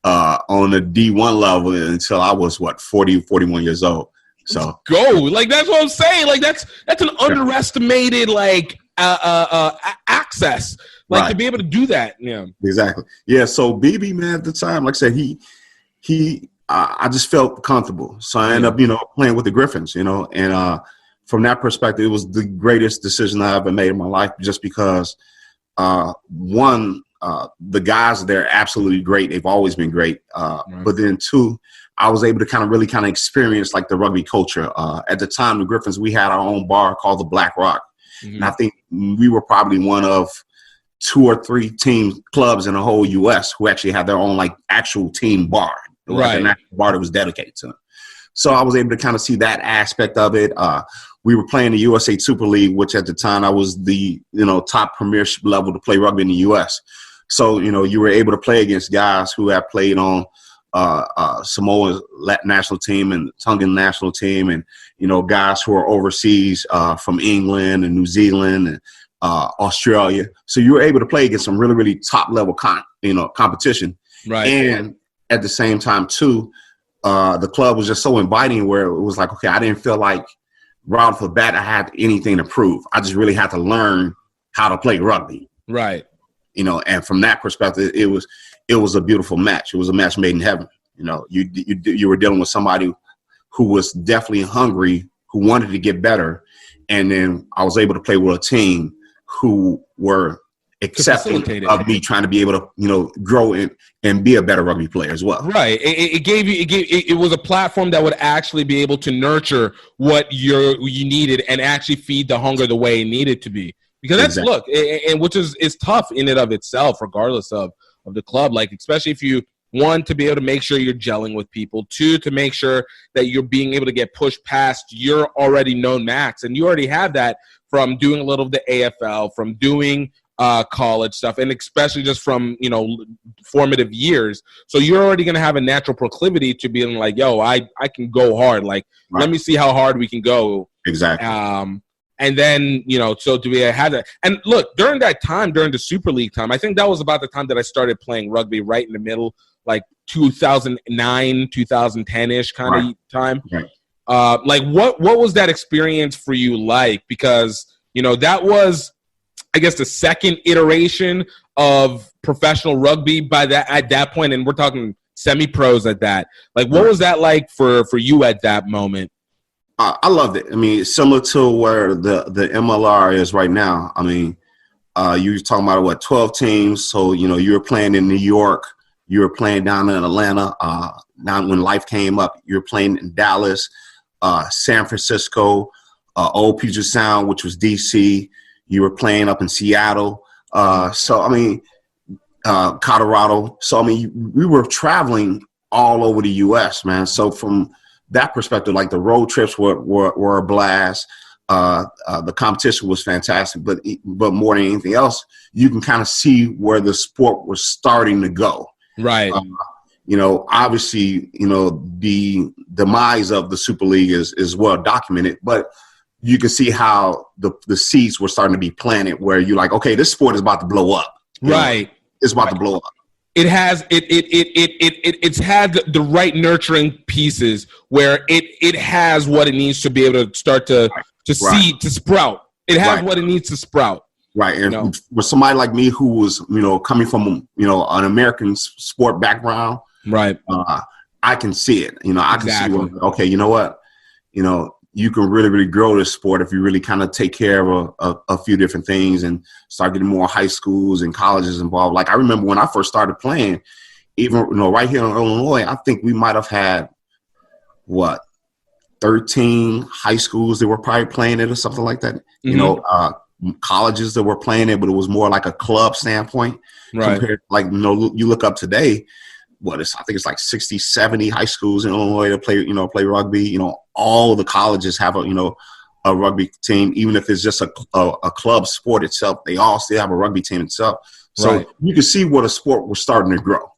on the D1 level until I was 40, 41 years old. So like that's what I'm saying. Like that's an underestimated access. Like to be able to do that. Yeah. Exactly. Yeah. So BB, man, at the time, like I said, he I just felt comfortable. So I ended up, you know, playing with the Griffins, you know, and from that perspective, it was the greatest decision I ever made in my life, just because one, the guys, they're absolutely great. They've always been great. But then two, I was able to kind of experience like the rugby culture. At the time, the Griffins, we had our own bar called the Black Rock. Mm-hmm. And I think we were probably one of 2 or 3 team clubs in the whole U.S. who actually had their own like actual team bar. Like an actual bar that was dedicated to them. So I was able to kind of see that aspect of it. We were playing the USA Super League, which at the time I was the, you know, top premiership level to play rugby in the U.S. So, you know, you were able to play against guys who have played on Samoa's national team and Tongan national team, and, you know, guys who are overseas from England and New Zealand and Australia. So you were able to play against some really, really top level competition. Right. And at the same time, too, the club was just so inviting where it was like, okay, I didn't feel like right off the bat I had anything to prove. I just really had to learn how to play rugby. Right. You know, and from that perspective, it was a beautiful match. It was a match made in heaven. You know, you were dealing with somebody who was definitely hungry, who wanted to get better. And then I was able to play with a team who were accepting of me trying to be able to, you know, grow and be a better rugby player as well. Right. It was a platform that would actually be able to nurture what you needed and actually feed the hunger the way it needed to be. Because that's and which is tough in and of itself, regardless of the club. Like, especially if you want to be able to make sure you're gelling with people, 2, to make sure that you're being able to get pushed past your already known max. And you already have that from doing a little of the AFL, from doing college stuff, and especially just from, you know, formative years. So you're already going to have a natural proclivity to being like, yo, I can go hard. Like, let me see how hard we can go. Exactly. And then, you know, so do we have that? And look, during that time, during the Super League time, I think that was about the time that I started playing rugby, right in the middle, like 2009, 2010-ish kind of time. Right. Like, what was that experience for you like? Because, you know, that was, I guess, the second iteration of professional rugby at that point, and we're talking semi-pros at that. Like, what was that like for you at that moment? I loved it. I mean, similar to where the MLR is right now. I mean, you're talking about 12 teams. So, you know, you were playing in New York, you were playing down in Atlanta. Down when life came up, you were playing in Dallas, San Francisco, Old Puget Sound, which was DC. You were playing up in Seattle. So, I mean, Colorado. So, I mean, we were traveling all over the U.S., man. So from that perspective, like the road trips were a blast. The competition was fantastic, but more than anything else, you can kind of see where the sport was starting to go. Right. Obviously, the demise of the Super League is well documented, but you can see how the seeds were starting to be planted where you're like, okay, this sport is about to blow up. Right. It's about to blow up. It's had the right nurturing pieces where it has what it needs to be able to start to seed, to sprout. It has what it needs to sprout. Right. And for somebody like me who was, coming from, an American sport background, right. I can see it. I can Exactly. see, okay, you know what? You can really, really grow this sport if you really kind of take care of a few different things and start getting more high schools and colleges involved. Like I remember when I first started playing, even, right here in Illinois, I think we might have had, 13 high schools that were probably playing it or something like that. Mm-hmm. Colleges that were playing it, but it was more like a club standpoint. Right. Compared, like, you look up today, I think it's like 60, 70 high schools in Illinois to play rugby. All the colleges have a rugby team, even if it's just a club sport itself. They all still have a rugby team itself. So you can see where the sport was starting to grow.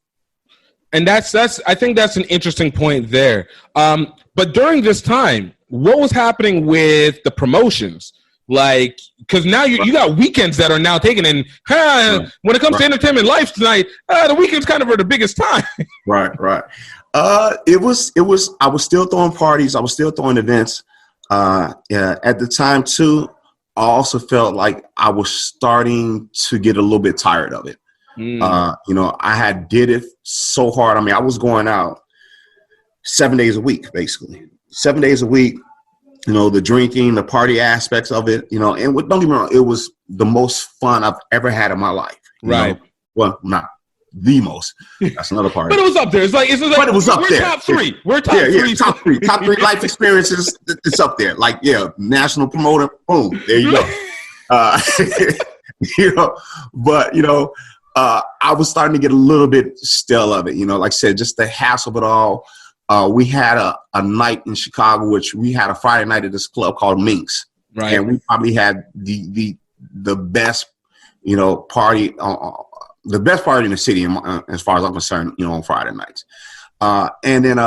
And I think that's an interesting point there. But during this time, what was happening with the promotions? Like, because now you got weekends that are now taken, and when it comes to entertainment life tonight, the weekends kind of are the biggest time. Right. It was. I was still throwing parties. I was still throwing events. At the time too, I also felt like I was starting to get a little bit tired of it. I had did it so hard. I mean, I was going out 7 days a week, basically 7 days a week. The drinking, the party aspects of it, and don't get me wrong, it was the most fun I've ever had in my life. Right. Well, not the most. That's another part. But it was up there. But it was up there. Top three. We're top three. Top three. Top three life experiences. It's up there. Like, national promoter. Boom. There you go. But I was starting to get a little bit stale of it. Like I said, just the hassle of it all. We had a night in Chicago, which we had a Friday night at this club called Minx. Right. And we probably had the best, party, the best party in the city, as far as I'm concerned, on Friday nights. And then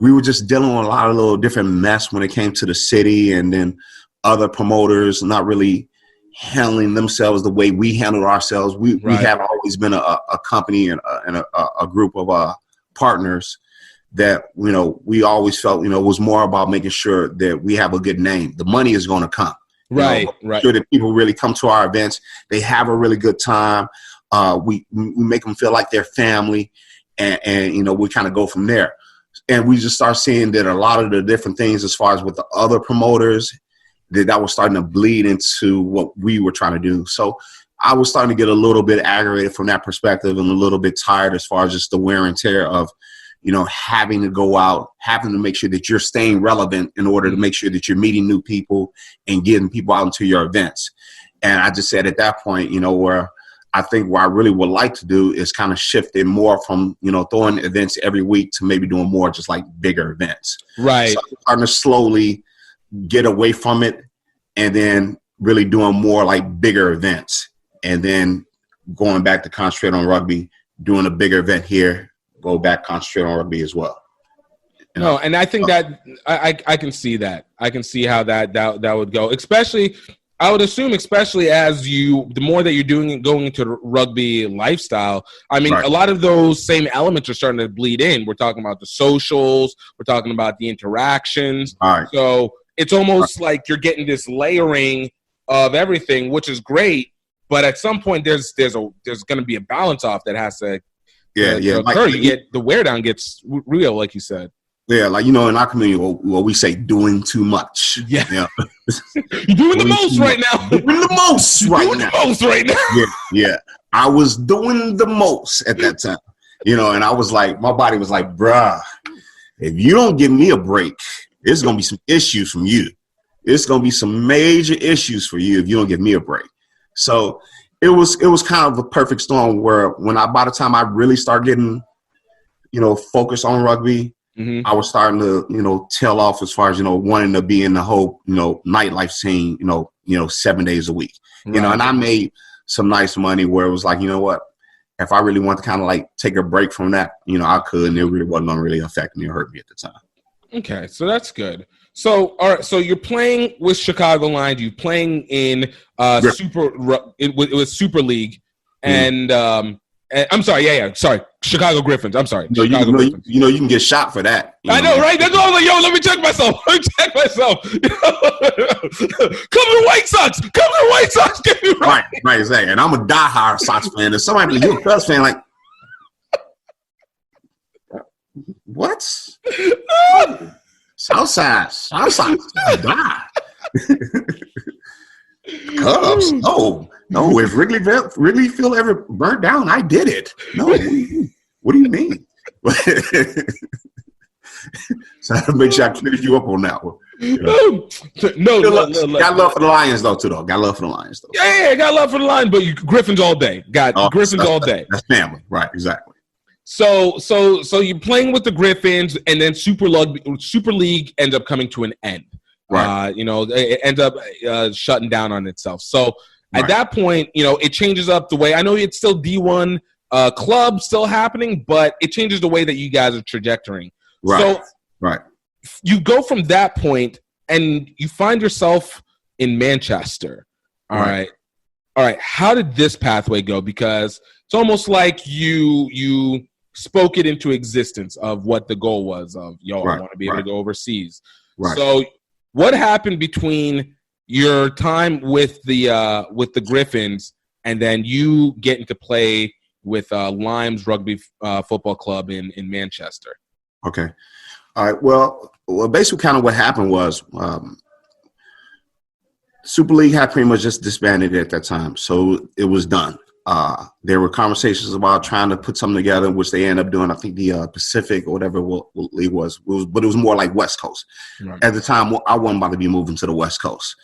we were just dealing with a lot of little different mess when it came to the city, and then other promoters not really handling themselves the way we handled ourselves. We have always been a company and a group of partners that, we always felt, was more about making sure that we have a good name. The money is going to come. Right. Sure that people really come to our events. They have a really good time. We make them feel like they're family, and we kind of go from there. And we just start seeing that a lot of the different things as far as with the other promoters, that was starting to bleed into what we were trying to do. So I was starting to get a little bit aggravated from that perspective, and a little bit tired as far as just the wear and tear of, having to go out, having to make sure that you're staying relevant in order to make sure that you're meeting new people and getting people out into your events. And I just said at that point, where I think what I really would like to do is kind of shift it more from, throwing events every week to maybe doing more just like bigger events. Right. So I'm starting to slowly get away from it, and then really doing more like bigger events, and then going back to concentrate on rugby, doing a bigger event here, go back, concentrate on rugby as well. No, and I think that I can see that. I can see how that would go. Especially, I would assume, especially as the more that you're doing it, going into the rugby lifestyle. I mean, a lot of those same elements are starting to bleed in. We're talking about the socials. We're talking about the interactions. So it's almost like you're getting this layering of everything, which is great. But at some point, there's going to be a balance off that has to. Occur. Like, you get the wear down gets real, like you said. Yeah, like, in our community, what we say, doing too much. Yeah. You're doing the most right now. Doing the most right now. Yeah. I was doing the most at that time. And I was like, my body was like, bruh, if you don't give me a break, there's going to be some issues from you. It's going to be some major issues for you if you don't give me a break. So it was kind of a perfect storm where by the time I really start getting focus on rugby. Mm-hmm. I was starting to, tail off as far as, wanting to be in the whole, nightlife scene, 7 days a week, Right. and I made some nice money where it was like, you know what, if I really want to kind of like take a break from that, I could, and it really wasn't going to really affect me or hurt me at the time. Okay. So that's good. So, all right. So you're playing with Chicago Lions, you're playing in Super League and, I'm sorry. Yeah. Sorry. Chicago Griffins. I'm sorry. Chicago Griffins. You can get shot for that. I know, right? That's all. Yo, let me check myself. Come to the White Sox. Come to the White Sox. Get me right. Right, exactly. And I'm a diehard Sox fan. And somebody, you're a Cubs fan, like, what? Southside. Die. Cubs? No. If Wrigley Field ever burnt down, I did it. No. What do you mean? So I have to make sure I cleared you up on that one. No. Got love for the Lions though, too. Got love for the Lions though. Yeah, got love for the Lions, but Griffins all day. Griffins all day. That's family, right? Exactly. So you're playing with the Griffins, and then Super League ends up coming to an end. Right. It ends up shutting down on itself. So at that point, it changes up the way. I know it's still D1 club still happening, but it changes the way that you guys are trajectorying. Right. So you go from that point, and you find yourself in Manchester. All right. How did this pathway go? Because it's almost like you spoke it into existence of what the goal was of, I want to be able to go overseas. Right. So what happened between your time with the Griffins and then you getting to play with Limes Rugby Football Club in Manchester? Okay. All right. Well, basically kind of what happened was Super League had pretty much just disbanded at that time. So it was done. There were conversations about trying to put something together, which they ended up doing. I think the Pacific or whatever league was, but it was more like West Coast. Right. At the time, I wasn't about to be moving to the West Coast.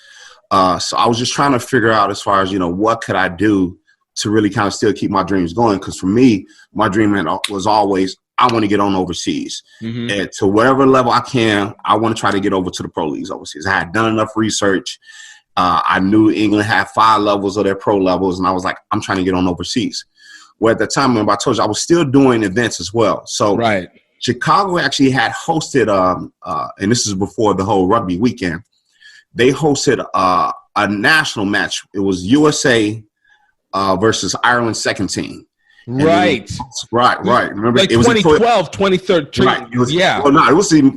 So I was just trying to figure out as far as, what could I do to really kind of still keep my dreams going? Because for me, my dream was always, I want to get on overseas. Mm-hmm. And to whatever level I can, I want to try to get over to the pro leagues overseas. I had done enough research. I knew England had 5 levels of their pro levels, and I was like, I'm trying to get on overseas. Well, at the time, remember I told you, I was still doing events as well. So Chicago actually had hosted, and this is before the whole rugby weekend, they hosted a national match. It was USA versus Ireland's second team. Right. Remember, like it was 2012, 2013. Right.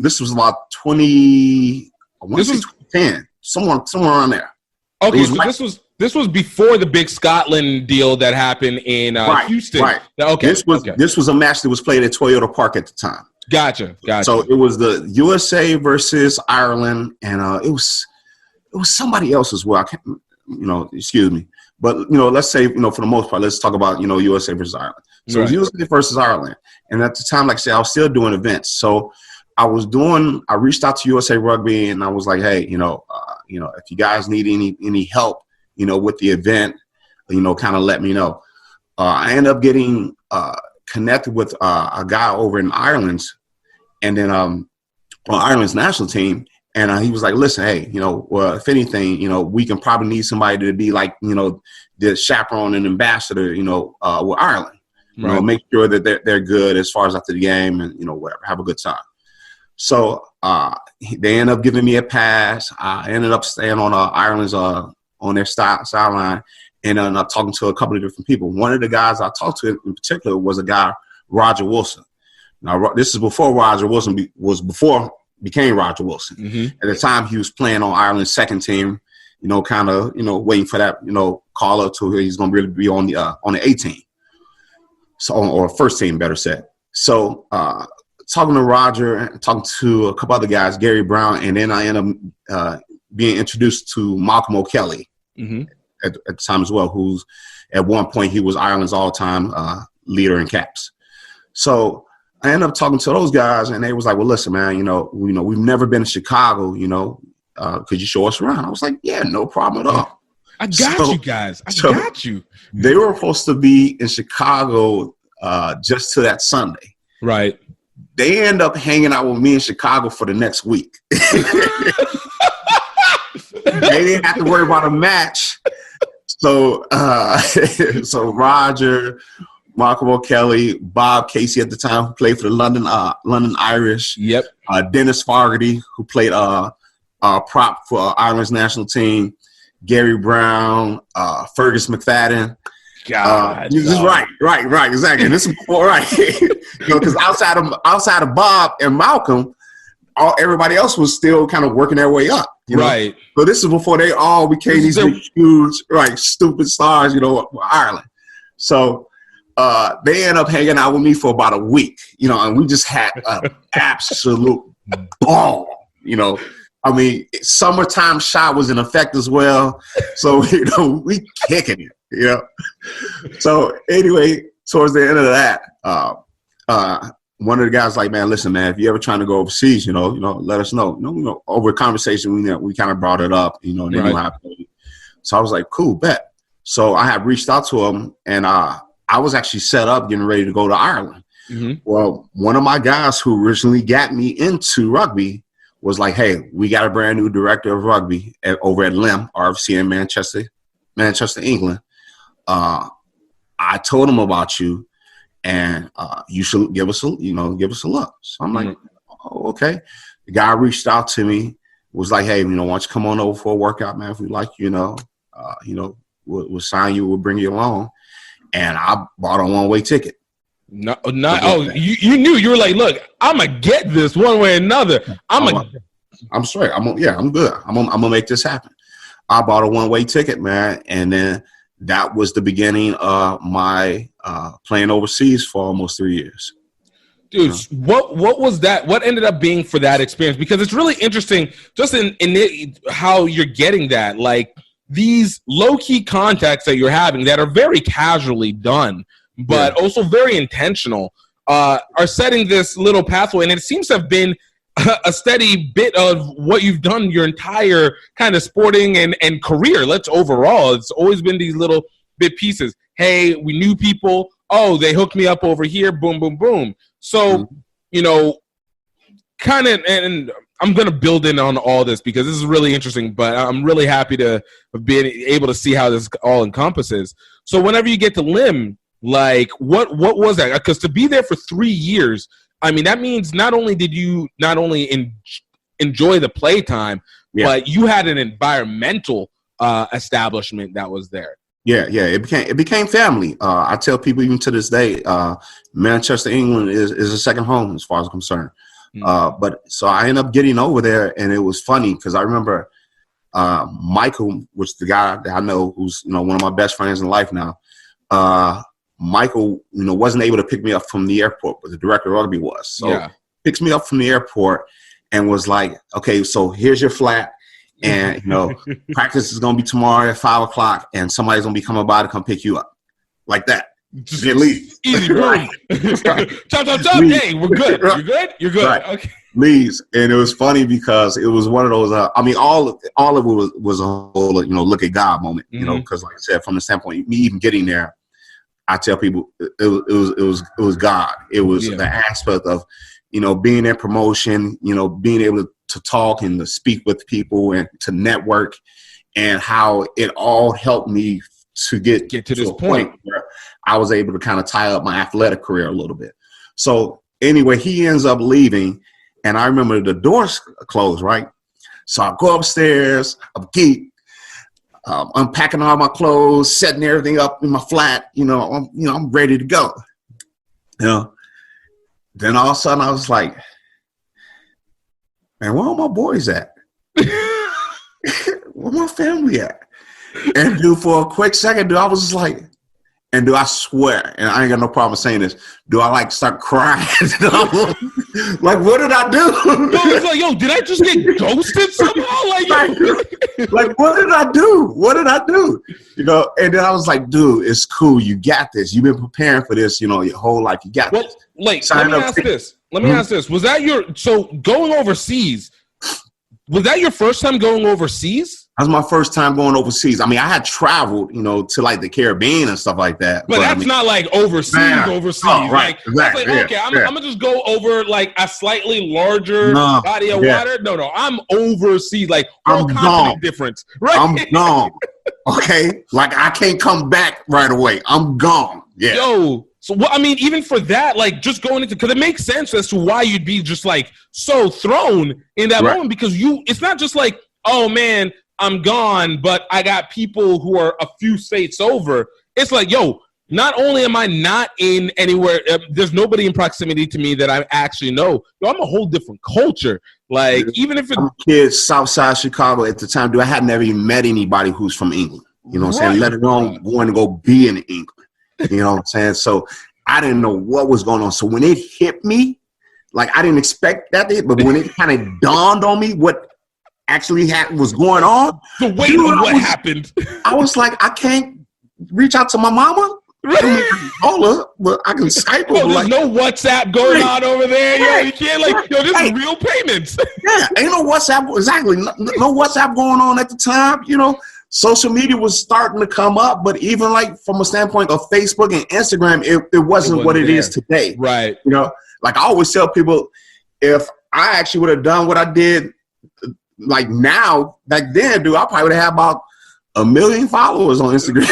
This was about 2010. Somewhere around there. Okay, so this was before the big Scotland deal that happened in Houston. Right. Okay. This was a match that was played at Toyota Park at the time. Gotcha. So it was the USA versus Ireland, and it was somebody else as well. I can't, excuse me, but let's say for the most part, let's talk about USA versus Ireland. So it was USA versus Ireland, and at the time, like I said, I was still doing events. So I reached out to USA Rugby, and I was like, hey, if you guys need any help, with the event, kind of let me know. I ended up getting connected with a guy over in Ireland, and then on Ireland's national team, and he was like, listen, hey, if anything, we can probably need somebody to be like, the chaperone and ambassador, with Ireland. Make sure that they're good as far as after the game, and whatever, have a good time. So they ended up giving me a pass. I ended up staying on Ireland's on their sideline, and talking to a couple of different people. One of the guys I talked to in particular was a guy, Roger Wilson. Now this is before Roger Wilson became Roger Wilson. Mm-hmm. At the time, he was playing on Ireland's second team. Kind of waiting for that call up to he's going to really be on the A team. So or first team, better said. So. Talking to Roger and talking to a couple other guys, Gary Brown, and then I end up being introduced to Malcolm O'Kelly at the time as well, who's at one point he was Ireland's all-time leader in caps. So I ended up talking to those guys, and they was like, well, listen, man, we've never been to Chicago, could you show us around? I was like, yeah, no problem at all. I got you guys. I got you. They were supposed to be in Chicago just to that Sunday. Right. They end up hanging out with me in Chicago for the next week. They didn't have to worry about a match. So, so Roger, Marco Kelly, Bob Casey at the time, who played for the London Irish. Yep. Dennis Fogarty, who played prop for Ireland's national team. Gary Brown, Fergus McFadden. God, right, exactly. And this is before, right? Because outside of Bob and Malcolm, everybody else was still kind of working their way up. Right. So this is before they all became these big, huge, stupid stars, Ireland. So they end up hanging out with me for about a week, and we just had an absolute ball, I mean, summertime shot was in effect as well. So, we kicking it, So anyway, towards the end of that, one of the guys like, man, listen, man, if you ever trying to go overseas, let us know. Over a conversation, we kind of brought it up, and they knew how to play. So I was like, cool, bet. So I had reached out to him, and I was actually set up getting ready to go to Ireland. Mm-hmm. Well, one of my guys who originally got me into rugby was like, hey, we got a brand new director of rugby over at LIM, RFC in Manchester, England. I told him about you, and you should give us a look. So I'm like, oh, okay. The guy reached out to me, was like, hey, why don't you come on over for a workout, man? If we like you, we'll sign you, we'll bring you along. And I bought a one-way ticket. You knew. You were like, look, I'm gonna get this one way or another. I'm straight. I'm good. I'm gonna make this happen. I bought a one-way ticket, man, and then that was the beginning of my playing overseas for almost 3 years. Dude, what was that? What ended up being for that experience? Because it's really interesting, just in how you're getting that, like these low-key contacts that you're having that are very casually done, but also very intentional, are setting this little pathway. And it seems to have been a steady bit of what you've done your entire kind of sporting and career. Overall, it's always been these little bit pieces. Hey, we knew people. Oh, they hooked me up over here. Boom, boom, boom. So, kind of, and I'm going to build in on all this because this is really interesting, but I'm really happy to have been able to see how this all encompasses. So whenever you get to LIM, like, what was that? Because to be there for 3 years, I mean, that means not only did you enjoy the playtime, but you had an environmental establishment that was there. Yeah. It became family. I tell people even to this day, Manchester, England is a second home as far as I'm concerned. But so I ended up getting over there, and it was funny because I remember Michael, which is the guy that I know who's one of my best friends in life now. Michael, wasn't able to pick me up from the airport, but the director of rugby was. So picks me up from the airport and was like, okay, so here's your flat. And, practice is going to be tomorrow at 5:00, and somebody's going to be coming by to come pick you up. Like that. Just leave. Easy, right. Chop. Hey, we're good. You're good? You're good. Right. Okay. Leaves. And it was funny because it was one of those, all of it was a whole, look at God moment, because like I said, from the standpoint, me even getting there, I tell people it was God. It was the aspect of, being in promotion, being able to talk and to speak with people and to network, and how it all helped me to get to this point where I was able to kind of tie up my athletic career a little bit. So anyway, he ends up leaving, and I remember the doors closed, right? So I go upstairs, I'm geek, unpacking all my clothes, setting everything up in my flat, I'm ready to go. Then all of a sudden I was like, man, where are my boys at? Where my family at? And dude, for a quick second, dude, I was just like, and dude, I swear, and I ain't got no problem saying this, do I like start crying? Like, what did I do? It's like, yo, did I just get ghosted somehow? Like, what did I do? What did I do? And then I was like, dude, it's cool. You got this. You've been preparing for this, your whole life. You got this. Let me ask this. Was that so going overseas, Was that your first time going overseas? That was my first time going overseas. I mean, I had traveled, to like the Caribbean and stuff like that. But that's not like overseas. Oh, right. Like, Exactly. Like, okay, I'm gonna just go over like a slightly larger body of water. No, I'm overseas. Like whole continent difference. Right. I'm gone. Okay, like I can't come back right away. I'm gone. Yeah. Yo. So what I mean, even for that, like just going into, because it makes sense as to why you'd be just like so thrown in that moment, because it's not just like, oh man, I'm gone, but I got people who are a few states over. It's like, yo, not only am I not in anywhere, there's nobody in proximity to me that I actually know. Yo, I'm a whole different culture. Like, even if I'm a kid, Southside Chicago at the time, dude, I had never even met anybody who's from England. You know what I'm saying? Let alone going to go be in England. You know what I'm saying? So I didn't know what was going on. So when it hit me, like I didn't expect that, but when it kind of dawned on me what actually was going on, the weight of what happened, I was like, I can't reach out to my mama. I mean, call her, but I can Skype her. There's like, no WhatsApp going on over there. Yo, you can't this is real payments. Yeah, ain't no WhatsApp. Exactly. No WhatsApp going on at the time, Social media was starting to come up, but even like from a standpoint of Facebook and Instagram, it wasn't what it is today. Right. Like I always tell people, if I actually would have done what I did like now, back then, dude, I probably would have had about 1 million followers on Instagram.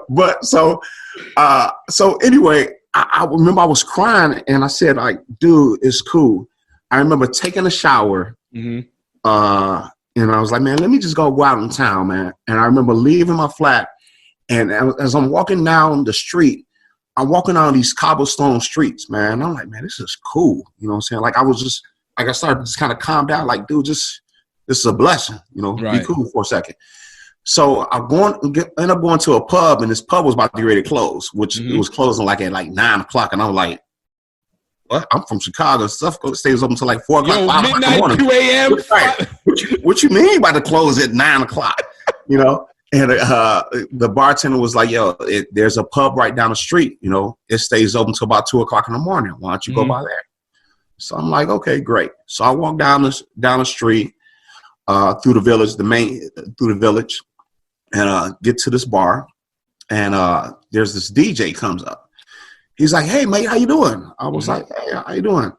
But so anyway, I remember I was crying and I said, like, dude, it's cool. I remember taking a shower. And I was like, man, let me just go out in town, man. And I remember leaving my flat. And as I'm walking down the street, I'm walking down these cobblestone streets, man. And I'm like, man, this is cool. You know what I'm saying? Like, I started to just kind of calm down. Like, dude, this is a blessing, be cool for a second. So I end up going to a pub, and this pub was about to get ready to close, which it was closing like at like 9 o'clock. And I was like, what? I'm from Chicago. Stuff stays open until like 4 o'clock, 5 o'clock in the morning. 2 a.m. Right. What you mean by the close at 9 o'clock? And the bartender was like, yo, there's a pub right down the street. It stays open until about 2 o'clock in the morning. Why don't you go by there? So I'm like, okay, great. So I walk down the street through the village, and get to this bar, and there's this DJ comes up. He's like, hey, mate, how you doing? I was like, hey, how you doing?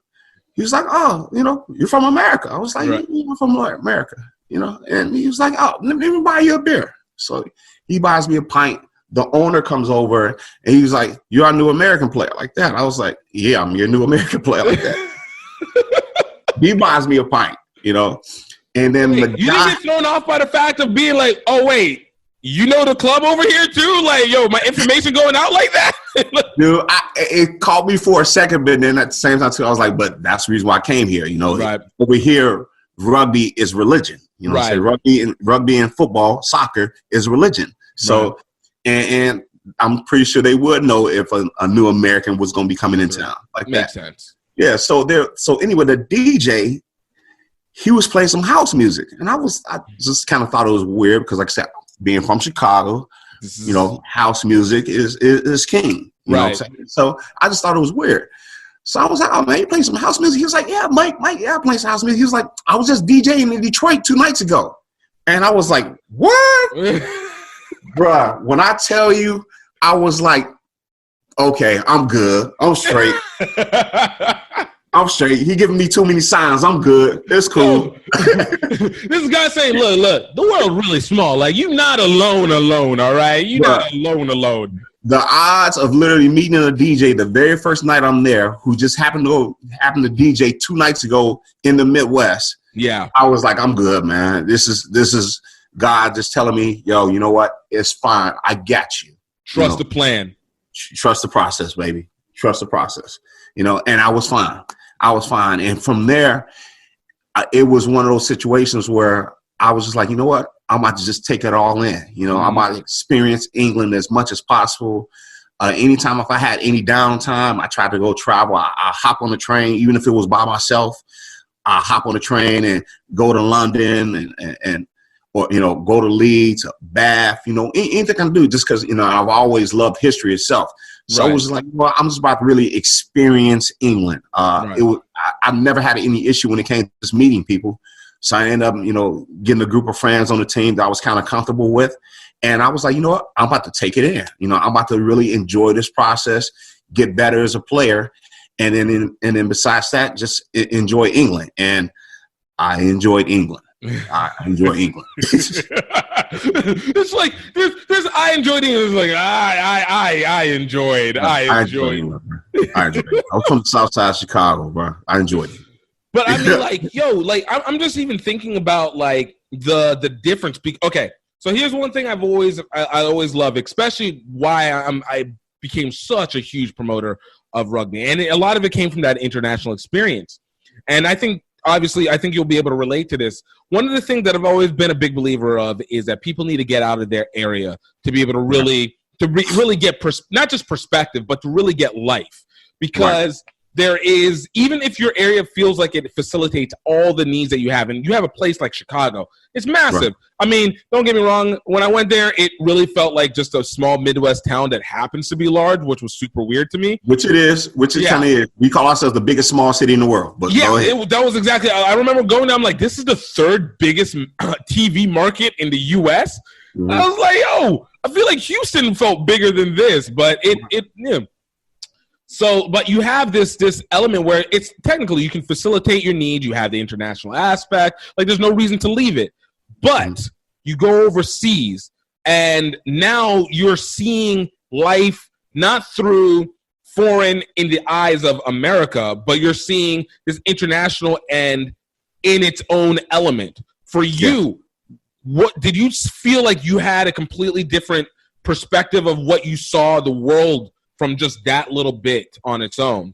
He was like, oh, you're from America. I was like, you're from America, and he was like, oh, let me buy you a beer. So he buys me a pint. The owner comes over, and he was like, you're a new American player like that. I was like, yeah, I'm your new American player like that. He buys me a pint, and then you didn't get thrown off by the fact of being like, oh, wait, the club over here too? Like, yo, my information going out like that? Dude, it caught me for a second, but then at the same time too, I was like, but that's the reason why I came here. Right. Over here, rugby is religion. Right. Rugby and football, soccer is religion. So, and I'm pretty sure they would know if a new American was going to be coming in town like that. Makes sense. Yeah. So anyway, the DJ, he was playing some house music, and I just kind of thought it was weird because, like I said, being from Chicago, house music is king. You know what I'm saying? So I just thought it was weird. So I was like, oh, man, you playing some house music? He was like, yeah, Mike, yeah, I'm playing some house music. He was like, I was just DJing in Detroit 2 nights ago. And I was like, what? Bruh, when I tell you, I was like, okay, I'm good. I'm straight. I'm straight. He giving me too many signs. I'm good. It's cool. This guy saying, look, the world really small. Like, you're not alone, all right? You're not alone. The odds of literally meeting a DJ the very first night I'm there, who just happened to DJ 2 nights ago in the Midwest. Yeah. I was like, I'm good, man. This is God just telling me, yo, you know what? It's fine. I got you. Trust the plan. Trust the process, baby. Trust the process. And I was fine. And from there, it was one of those situations where I was just like, you know what? I'm about to just take it all in. I'm about to experience England as much as possible. Anytime if I had any downtime, I tried to go travel. I hop on the train, even if it was by myself. I hop on the train and go to London or go to Leeds, Bath. Anything I can do just because I've always loved history itself. So it was like, well, I'm just about to really experience England. I've never had any issue when it came to just meeting people. So I ended up, getting a group of friends on the team that I was kind of comfortable with. And I was like, you know what? I'm about to take it in. I'm about to really enjoy this process, get better as a player. And then besides that, just enjoy England. And I enjoyed England. I enjoy England. It's like there's I enjoyed England. It's like I enjoyed England. I enjoyed it. I was from the South Side of Chicago, bro. I enjoyed it. But I mean, I'm just even thinking about like the difference. Okay, so here's one thing I always love, especially why I became such a huge promoter of rugby, and a lot of it came from that international experience. And I think you'll be able to relate to this. One of the things that I've always been a big believer of is that people need to get out of their area to be able to really get not just perspective, but to really get life. Because there is, even if your area feels like it facilitates all the needs that you have, and you have a place like Chicago, it's massive. Right. I mean, don't get me wrong. When I went there, it really felt like just a small Midwest town that happens to be large, which was super weird to me. Which it is kind of is. We call ourselves the biggest small city in the world. But that was exactly. I remember going there. I'm like, this is the third biggest TV market in the U.S. Mm-hmm. I was like, I feel like Houston felt bigger than this, but it. So, but you have this element where it's technically you can facilitate your needs. You have the international aspect. Like, there's no reason to leave it. But you go overseas, and now you're seeing life not through foreign in the eyes of America, but you're seeing this international and in its own element. For you, what did you feel like you had a completely different perspective of what you saw the world from just that little bit on its own?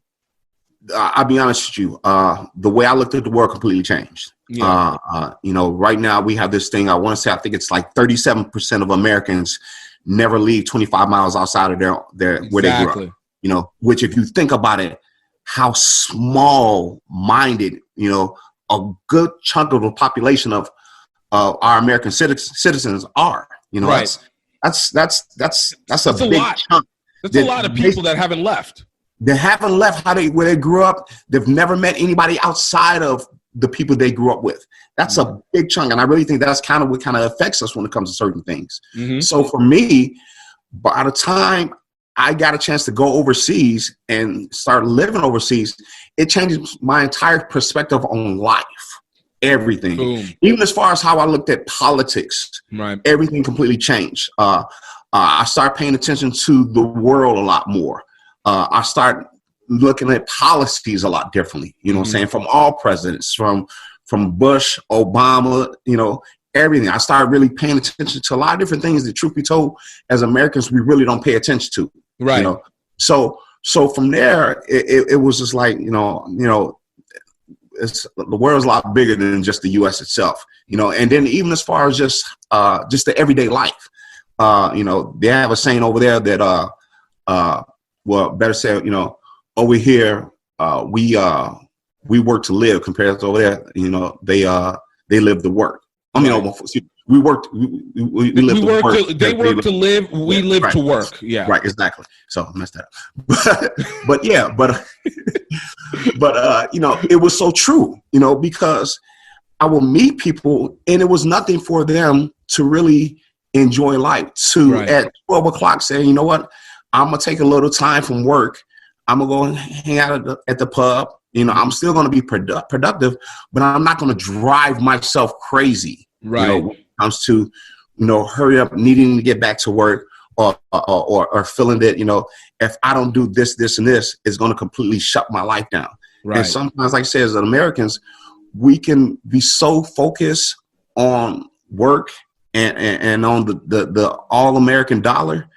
I'll be honest with you. The way I looked at the world completely changed. Yeah. Right now we have this thing. I think it's like 37% of Americans never leave 25 miles outside of their where they grew up. Which if you think about it, how small-minded, a good chunk of the population of our American citizens are. Right. That's a big lot. Chunk. That's a lot of people that haven't left. They haven't left where they grew up. They've never met anybody outside of the people they grew up with. That's a big chunk. And I really think that's kind of what kind of affects us when it comes to certain things. Mm-hmm. So for me, by the time I got a chance to go overseas and start living overseas, it changes my entire perspective on life. Everything. Boom. Even as far as how I looked at politics, everything completely changed. I started paying attention to the world a lot more. I start looking at policies a lot differently, what I'm saying, from all presidents, from Bush, Obama, everything. I started really paying attention to a lot of different things that, truth be told, as Americans, we really don't pay attention to. Right. So from there, it was just like, the world's a lot bigger than just the U.S. itself, and then even as far as just the everyday life, they have a saying over there that, better say, over here, we work to live compared to over there, they live to work. We work. We live to work. They work to live. We live to work. Yeah. Right. Exactly. So I messed that up. but it was so true, because I will meet people and it was nothing for them to really enjoy life. At 12 o'clock say, you know what, I'm going to take a little time from work. I'm going to go hang out at the pub. I'm still going to be productive, but I'm not going to drive myself crazy. Right. When it comes to, hurry up, needing to get back to work or feeling that, if I don't do this, this, and this, it's going to completely shut my life down. Right. And sometimes, like I said, as Americans, we can be so focused on work and on the all-American dollar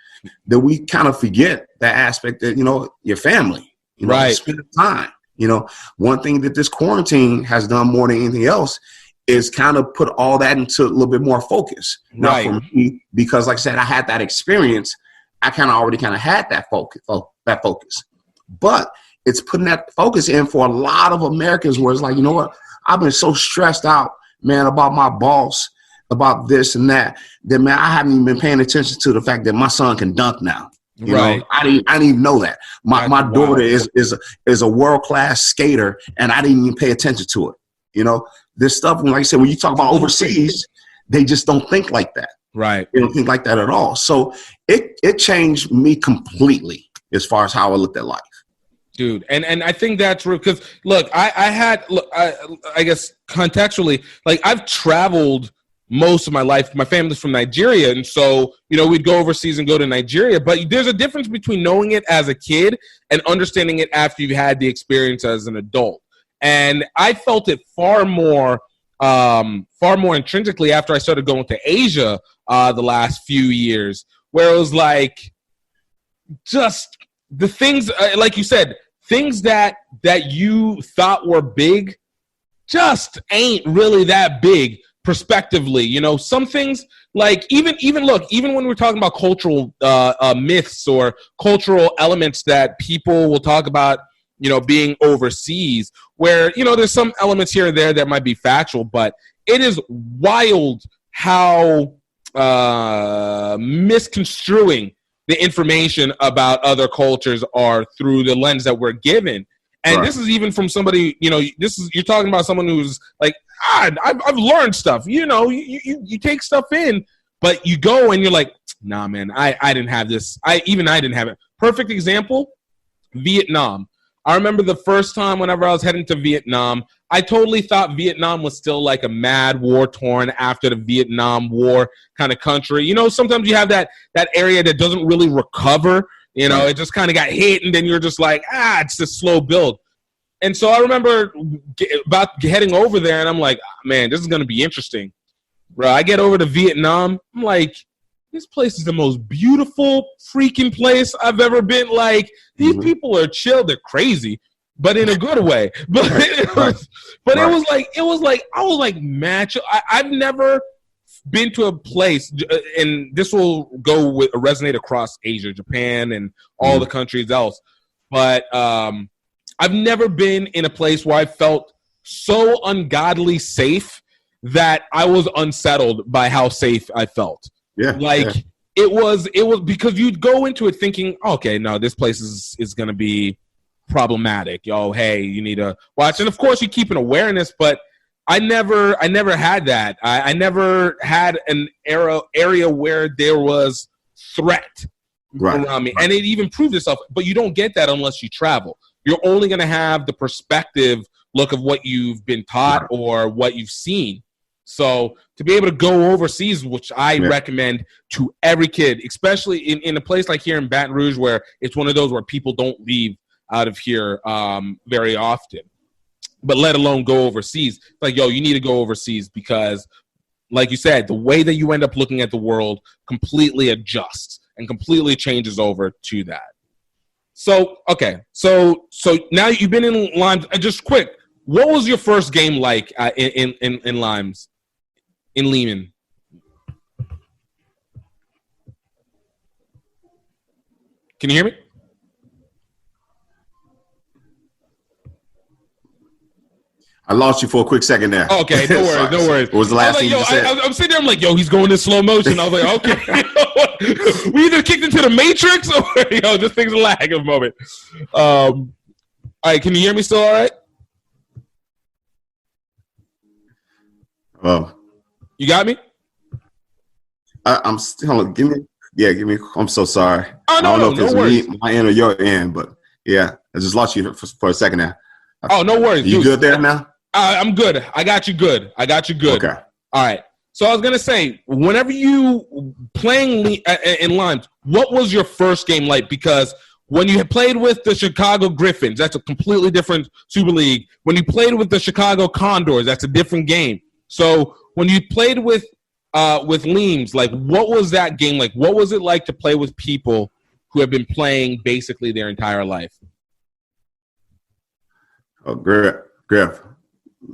that we kind of forget that aspect that, your family, spend time. One thing that this quarantine has done more than anything else is kind of put all that into a little bit more focus. Now for me, because like I said, I had that experience, I kind of already had that focus. But it's putting that focus in for a lot of Americans where it's like, you know what, I've been so stressed out, man, about my boss, about this and that, man, I haven't even been paying attention to the fact that my son can dunk now. You Right. know, I didn't even know that. My daughter is a world-class skater, and I didn't even pay attention to it. You know, this stuff, like I said, when you talk about overseas, they just don't think like that. Right. They don't think like that at all. So it changed me completely as far as how I looked at life. Dude, and I think that's real because look, I guess contextually, like I've traveled most of my life. My family's from Nigeria, and so you know we'd go overseas and go to Nigeria. But there's a difference between knowing it as a kid and understanding it after you've had the experience as an adult. And I felt it far more intrinsically after I started going to Asia the last few years, where it was like just the things, like you said, things that you thought were big just ain't really that big prospectively. You know, some things like even when we're talking about cultural myths or cultural elements that people will talk about, you know, being overseas, where, you know, there's some elements here and there that might be factual, but it is wild how misconstruing the information about other cultures are through the lens that we're given. And This is even from somebody, you know, you're talking about someone who's like, I've learned stuff, you know, you take stuff in, but you go and you're like, nah, man, I didn't have this. I didn't have it. Perfect example, Vietnam. I remember the first time whenever I was heading to Vietnam, I totally thought Vietnam was still like a mad war-torn after the Vietnam War kind of country. You know, sometimes you have that area that doesn't really recover. You know, it just kind of got hit, and then you're just like, it's a slow build. And so I remember about heading over there, and I'm like, man, this is going to be interesting. Bro, I get over to Vietnam, I'm like, this place is the most beautiful freaking place I've ever been. Like, these people are chill. They're crazy, but in a good way. But it was like I was like, match. I've never been to a place, and this will resonate across Asia, Japan, and all the countries else. But I've never been in a place where I felt so ungodly safe that I was unsettled by how safe I felt. It was because you'd go into it thinking, okay, no, this place is going to be problematic. Yo, hey, you need to watch. And of course you keep an awareness, but I never had that. I never had an area where there was threat around me. And it even proved itself, but you don't get that unless you travel. You're only going to have the perspective look of what you've been taught or what you've seen. So to be able to go overseas, which I recommend to every kid, especially in a place like here in Baton Rouge, where it's one of those where people don't leave out of here very often, but let alone go overseas. It's like, yo, you need to go overseas because, like you said, the way that you end up looking at the world completely adjusts and completely changes over to that. So, okay. So now you've been in Limes. Just quick, what was your first game like in Limes? In Lehman. Can you hear me? I lost you for a quick second there. Okay, no worries, no worries. What was the last thing you said? I'm sitting there, I'm like, yo, he's going in slow motion. I was like, okay. We either kicked into the Matrix or, this thing's a lag of a moment. All right, can you hear me still all right? You got me? I'm still, give me, I'm so sorry. Oh, no, I don't know if no it's worries. my end or your end, but yeah, I just lost you for a second there. Oh, no worries. You good there now? I'm good. I got you good. Okay. All right. So I was going to say, whenever you playing in Limes, what was your first game like? Because when you had played with the Chicago Griffins, that's a completely different Super League. When you played with the Chicago Condors, that's a different game. So when you played with Limes, like, what was that game like? What was it like to play with people who have been playing basically their entire life? Oh, Griff,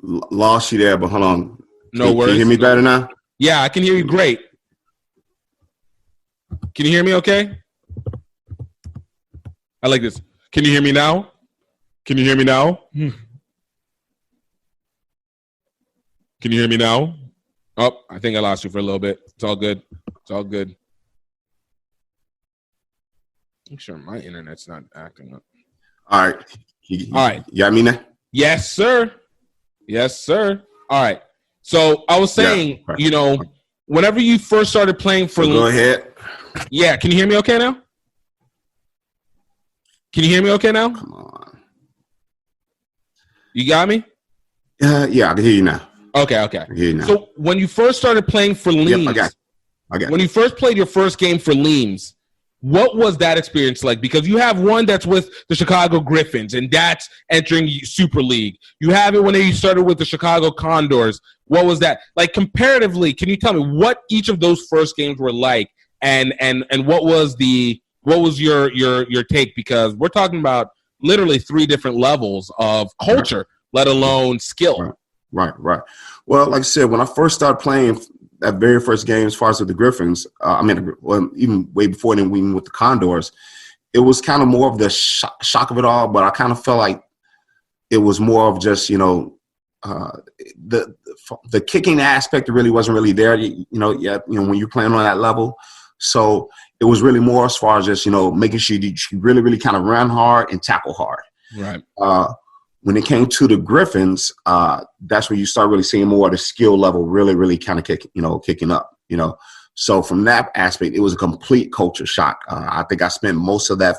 lost you there, but hold on. No worries. Can you hear me better now? Yeah, I can hear you great. Can you hear me okay? I like this. Can you hear me now? Can you hear me now? Can you hear me now? Oh, I think I lost you for a little bit. It's all good. It's all good. I'm sure my internet's not acting up. All right. All right. You got me now? Yes, sir. Yes, sir. All right. So I was saying, whenever you first started playing for go ahead. Yeah. Can you hear me okay now? Come on. You got me? Yeah, I can hear you now. Okay. I can hear you now. So when you first started playing for Leams, I got when you first played your first game for Leams, what was that experience like? Because you have one that's with the Chicago Griffins, and that's entering Super League. You have it when you started with the Chicago Condors. What was that like comparatively? Can you tell me what each of those first games were like, and what was your take? Because we're talking about literally 3 different levels of culture, let alone skill. Right. Well, like I said, when I first started playing that very first game, as far as with the Griffins, even way before then, even with the Condors, it was kind of more of the shock of it all. But I kind of felt like it was more of just, the kicking aspect really wasn't really there, when you're playing on that level. So it was really more as far as just, making sure you really, really kind of run hard and tackle hard. Right. When it came to the Griffins, that's when you start really seeing more of the skill level really, really kind of kicking up, So from that aspect, it was a complete culture shock. I think I spent most of that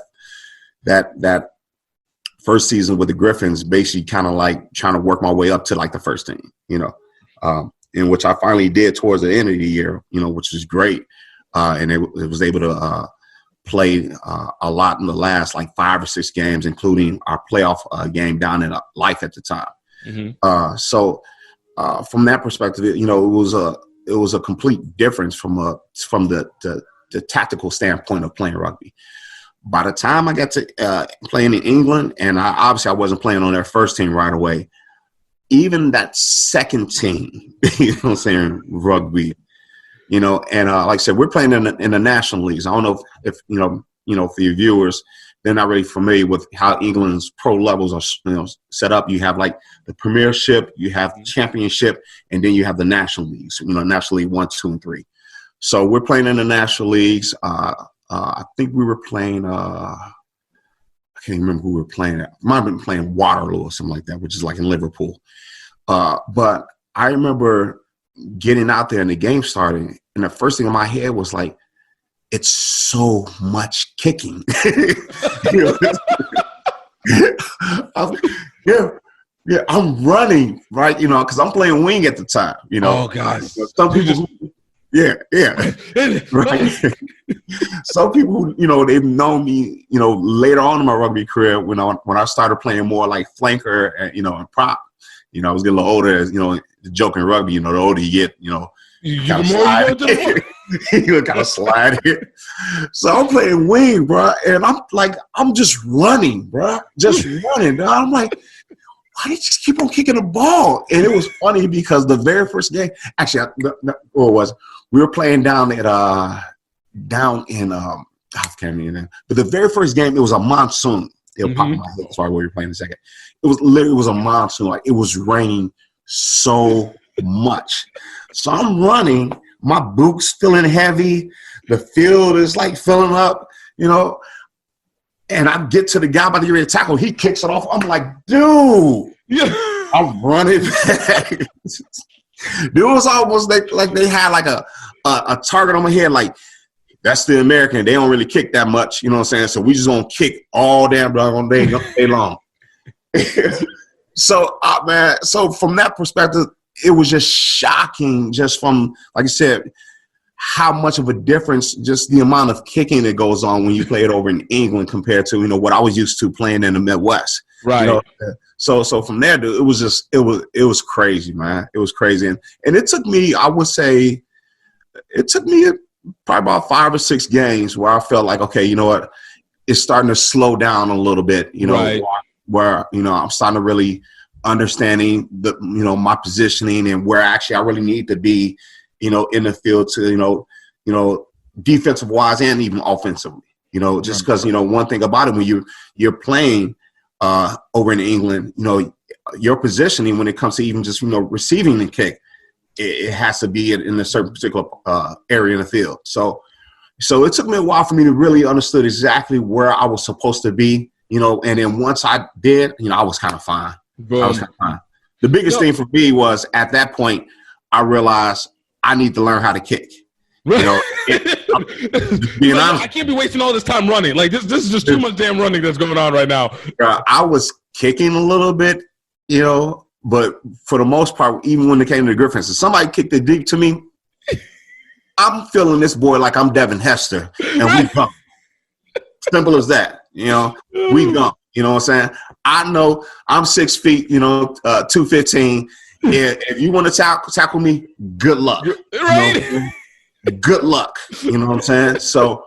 first season with the Griffins basically kind of like trying to work my way up to like the first team, in which I finally did towards the end of the year, which was great. And it was able to play a lot in the last like 5 or 6 games, including our playoff game down in Life at the time. Mm-hmm. So from that perspective, it was a complete difference from the tactical standpoint of playing rugby. By the time I got to playing in England, and I wasn't playing on their first team right away, even that second team, rugby. And like I said, we're playing in the national leagues. I don't know if for your viewers, they're not really familiar with how England's pro levels are, set up. You have like the Premiership, you have the Championship, and then you have the national leagues. National League 1, 2, and 3. So we're playing in the national leagues. I think we were playing. I can't even remember who we were playing at. Might have been playing Waterloo or something like that, which is like in Liverpool. But I remember getting out there and the game starting, and the first thing in my head was like, it's so much kicking. I'm running, right? Because I'm playing wing at the time. Oh God! Some people, right. Some people, they've known me, later on in my rugby career when I started playing more like flanker and prop. I was getting a little older, the joke in rugby, the older you get, you kind of slide it. So I'm playing wing, bro, and I'm just running, bro, running. I'm like, why did you keep on kicking the ball? And it was funny because the very first game, actually, we were playing down in I can't remember, but the very first game, it was a monsoon. It'll pop in my head. Sorry, we were playing in a second. It was a monsoon. Like it was raining so much. So I'm running, my boots feeling heavy, the field is like filling up, and I get to the guy about to get ready to tackle. He kicks it off. I'm like, dude, I'm running back. Dude, it was almost like they had like a target on my head, like, that's the American. They don't really kick that much, So we just gonna kick all damn day long. So, man, so from that perspective, it was just shocking, just from, like I said, how much of a difference, just the amount of kicking that goes on when you play it over in England compared to, what I was used to playing in the Midwest. Right. So from there, dude, it was crazy, man. It was crazy. And it took me, I would say, probably about 5 or 6 games where I felt like, okay, you know what, it's starting to slow down a little bit, right. where I'm starting to really understanding my positioning and where actually I really need to be, in the field to, defensive wise and even offensively, just because, one thing about it, when you're playing over in England, your positioning when it comes to even just, receiving the kick, it has to be in a certain particular area in the field. So So it took me a while for me to really understand exactly where I was supposed to be, and then once I did, I was kind of fine. Boom. I was kind of fine. The biggest thing for me was at that point, I realized I need to learn how to kick. Being honest, I can't be wasting all this time running. Like this is just too much damn running that's going on right now. I was kicking a little bit, but for the most part, even when it came to the Griffins, if somebody kicked it deep to me, I'm feeling this boy like I'm Devin Hester, and we go. Simple as that, we go. You know what I'm saying? I know I'm 6 feet, 215. If you want to tackle me, good luck. Right. Good luck. You know what I'm saying? So,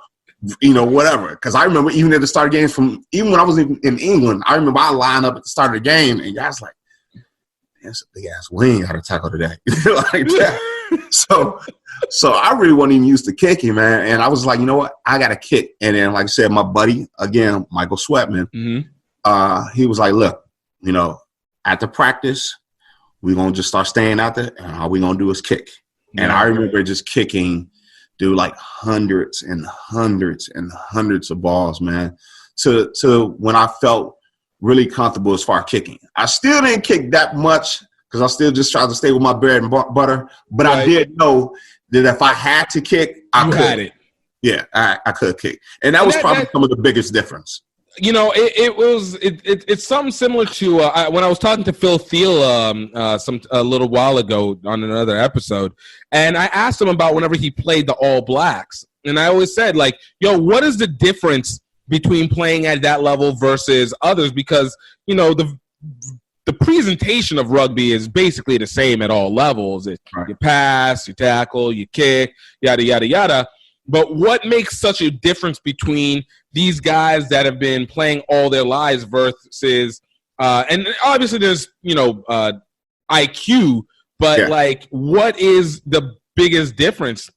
whatever. Because I remember even at the start of games even when I was in England, I remember I lined up at the start of the game and guys like, that's a big ass wing how to tackle today. Like that. So I really wasn't even used to kicking, man. And I was like, you know what? I got to kick. And then, like I said, my buddy, again, Michael Sweatman, he was like, look, after practice, we're going to just start staying out there. And all we're going to do is kick. And I remember just kicking, dude, like hundreds and hundreds and hundreds of balls, man, to when I felt really comfortable as far as kicking. I still didn't kick that much because I still just tried to stay with my bread and butter. But I did know that if I had to kick, I could. Had it. Yeah, I could kick. And that was probably some of the biggest difference. It's something similar to when I was talking to Phil Thiel a little while ago on another episode, and I asked him about whenever he played the All Blacks, and I always said, like, yo, what is the difference between playing at that level versus others? Because the presentation of rugby is basically the same at all levels. You pass, you tackle, you kick, yada yada yada. But what makes such a difference between these guys that have been playing all their lives versus, and obviously there's, IQ, but like, what is the biggest difference?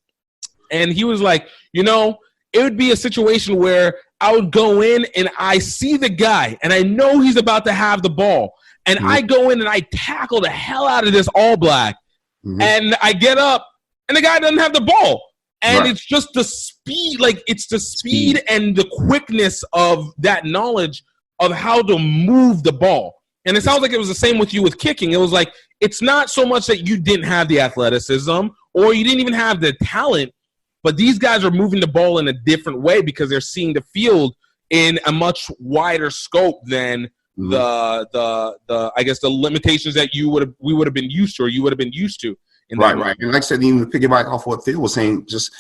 And he was like, it would be a situation where I would go in and I see the guy and I know he's about to have the ball. And I go in and I tackle the hell out of this All Black. And I get up and the guy doesn't have the ball. And it's just the speed, like it's the speed and the quickness of that knowledge of how to move the ball. And it sounds like it was the same with you with kicking. It was like, it's not so much that you didn't have the athleticism or you didn't even have the talent, but these guys are moving the ball in a different way because they're seeing the field in a much wider scope than the I guess the limitations that we would have been used to, or you would have been used to. Right. And like I said, even to piggyback off what Phil was saying, just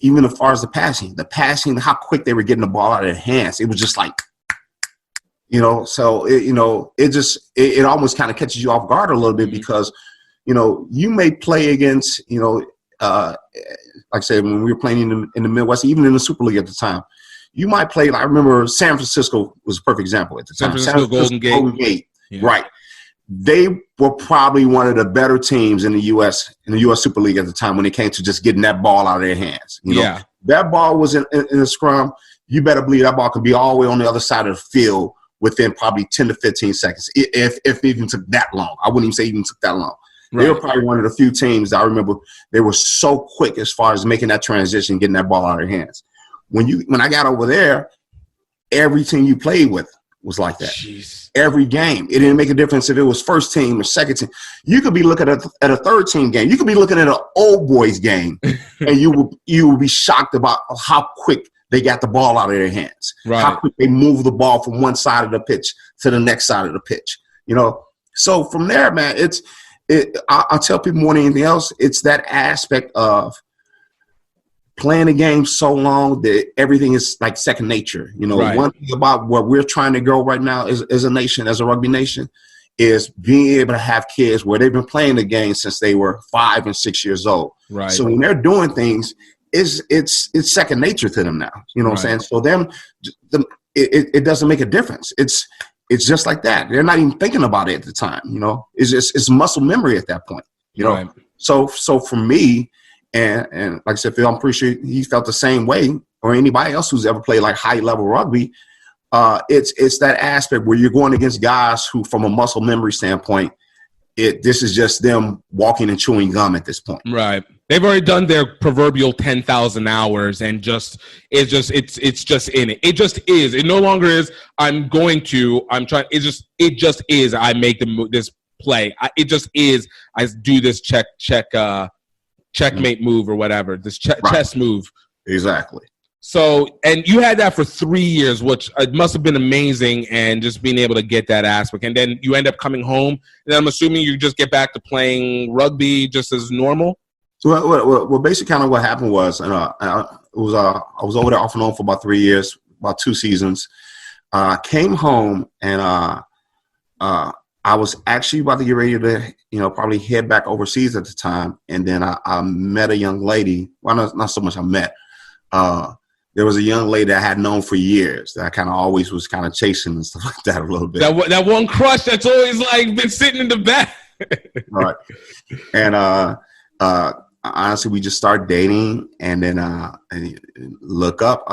even as far as the passing, how quick they were getting the ball out of their hands, it was just like, so it almost kind of catches you off guard a little bit because, you may play against, like I said, when we were playing in the Midwest, even in the Super League at the time, you might play. I remember San Francisco was a perfect example at the time. San Francisco Golden Gate. Yeah. Right. They were probably one of the better teams in the U.S. Super League at the time when it came to just getting that ball out of their hands. That ball was in the scrum. You better believe that ball could be all the way on the other side of the field within probably 10 to 15 seconds, if it even took that long. I wouldn't even say even took that long. Right. They were probably one of the few teams that I remember they were so quick as far as making that transition, getting that ball out of their hands. When I got over there, every team you played with was like that. Jeez. Every game. It didn't make a difference if it was first team or second team. You could be looking at a third team game. You could be looking at an old boys game, and you will be shocked about how quick they got the ball out of their hands. Right. How quick they move the ball from one side of the pitch to the next side of the pitch. So from there, man, I'll tell people more than anything else, it's that aspect of playing the game so long that everything is like second nature. One thing about where we're trying to go right now as a nation, as a rugby nation, is being able to have kids where they've been playing the game since they were 5 and 6 years old. Right. So when they're doing things, it's second nature to them now. You know what I'm saying? So it doesn't make a difference. It's just like that. They're not even thinking about it at the time. It's muscle memory at that point. Right. So for me, and like I said, Phil, I'm pretty sure he felt the same way, or anybody else who's ever played like high level rugby. It's that aspect where you're going against guys who, from a muscle memory standpoint, this is just them walking and chewing gum at this point. Right. They've already done their proverbial 10,000 hours, and it's just in it. It just is. It no longer is. I'm trying. It just is. I make this play. It just is. I do this checkmate move or whatever. This chess move. Exactly. So, and you had that for 3 years, which must have been amazing, and just being able to get that aspect. And then you end up coming home, and then I'm assuming you just get back to playing rugby just as normal. So, well basically, kind of what happened was, I was over there off and on for about 3 years, about 2 seasons. Came home, and I was actually about to get ready to, probably head back overseas at the time. And then I met a young lady. Well, not so much I met. There was a young lady I had known for years that I kind of always was kind of chasing and stuff like that a little bit. That one crush that's always like been sitting in the back. Right. And honestly, we just started dating, and then and look up.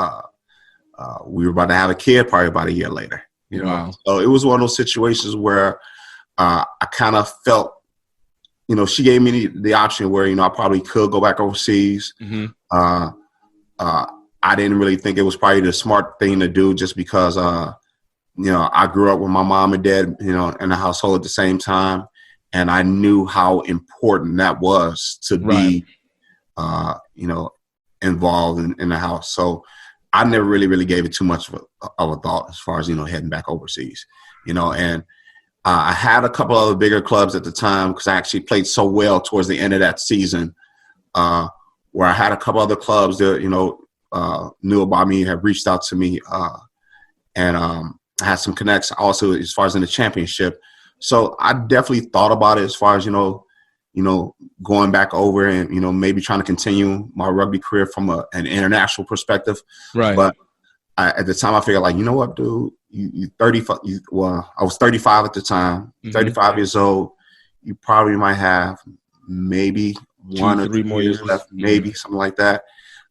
We were about to have a kid probably about a year later. Wow. So it was one of those situations where I kind of felt, she gave me the option where, I probably could go back overseas. Mm-hmm. I didn't really think it was probably the smart thing to do, just because, I grew up with my mom and dad, in the household at the same time. And I knew how important that was to be, involved in the house. So I never really gave it too much of a thought as far as, heading back overseas, and I had a couple other bigger clubs at the time, because I actually played so well towards the end of that season, where I had a couple other clubs that, knew about me, have reached out to me, and I had some connects also as far as in the championship. So I definitely thought about it as far as, going back over and, maybe trying to continue my rugby career from an international perspective. Right. But at the time I figured, like, you know what, dude, you 35, I was 35 at the time, mm-hmm. 35 years old. You probably might have maybe 1 or 3 more years left, maybe something like that.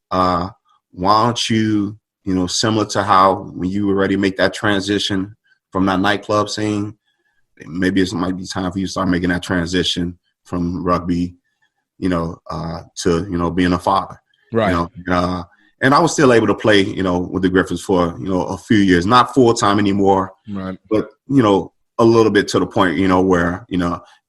Why don't you, similar to how when you were ready to make that transition from that nightclub scene, maybe it might be time for you to start making that transition from rugby, to, being a father. Right. And I was still able to play, with the Griffins for, a few years, not full time anymore, right, but, a little bit to the point, where,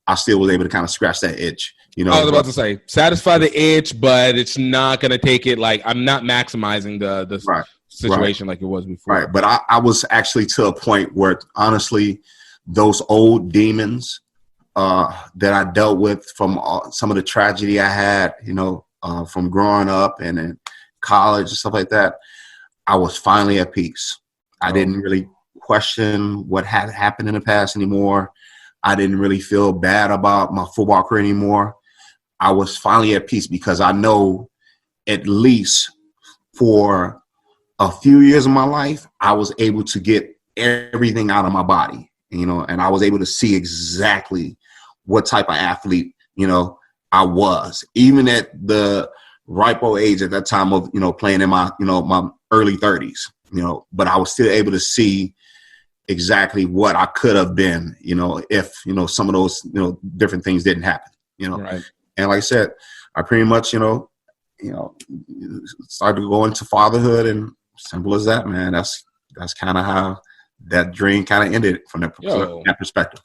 I still was able to kind of scratch that itch. I was about to say, satisfy the itch, but it's not going to take it, like, I'm not maximizing the right, situation like it was before. Right. But I was actually to a point where, honestly, those old demons that I dealt with from some of the tragedy I had, from growing up and in college and stuff like that, I was finally at peace. I didn't really question what had happened in the past anymore. I didn't really feel bad about my football career anymore. I was finally at peace, because I know, at least for a few years of my life, I was able to get everything out of my body, and I was able to see exactly what type of athlete, I was, even at the ripe old age at that time of, playing in my, my early 30s, but I was still able to see exactly what I could have been, if, some of those, different things didn't happen, Right. And like I said, I pretty much, started to go into fatherhood, and simple as that, man. That's kind of how that dream kind of ended from that perspective.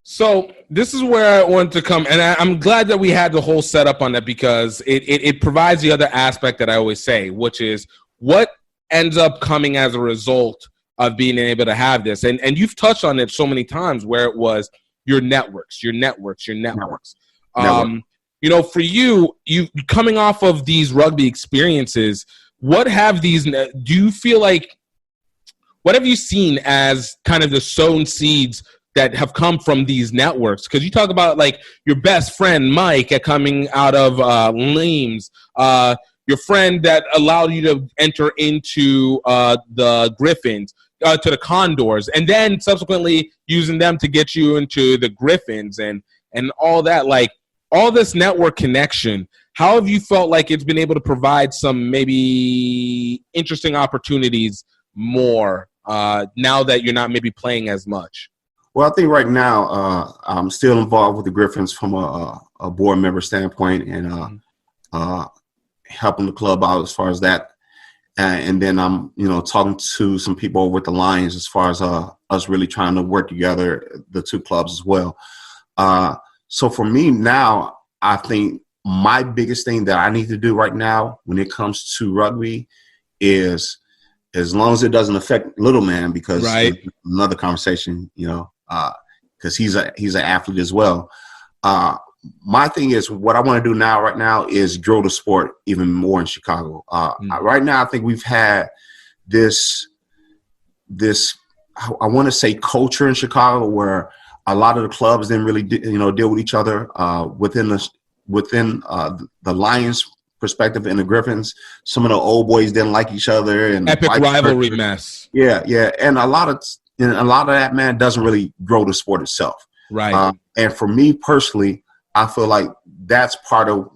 So this is where I want to come, and I'm glad that we had the whole setup on that, because it provides the other aspect that I always say, which is what ends up coming as a result of being able to have this. And you've touched on it so many times, where it was your networks. For you coming off of these rugby experiences, what have you seen as kind of the sown seeds that have come from these networks? Because you talk about, like, your best friend, Mike, coming out of Leams, your friend that allowed you to enter into the Griffins, to the Condors, and then subsequently using them to get you into the Griffins and all that, like, all this network connection. How have you felt like it's been able to provide some maybe interesting opportunities more now that you're not maybe playing as much? Well, I think right now I'm still involved with the Griffins from a board member standpoint, and helping the club out as far as that. And then I'm, talking to some people over at the Lions as far as us really trying to work together, the two clubs as well. So for me now, I think my biggest thing that I need to do right now when it comes to rugby is, as long as it doesn't affect little man, because another conversation, because he's an athlete as well. My thing is, what I want to do right now is grow the sport even more in Chicago. Right now, I think we've had this, I want to say, culture in Chicago where a lot of the clubs didn't really, deal with each other within the Lions perspective and the Griffins. Some of the old boys didn't like each other, and epic rivalry mess. Yeah, and a lot of that, man, doesn't really grow the sport itself. Right. And for me personally, I feel like that's part of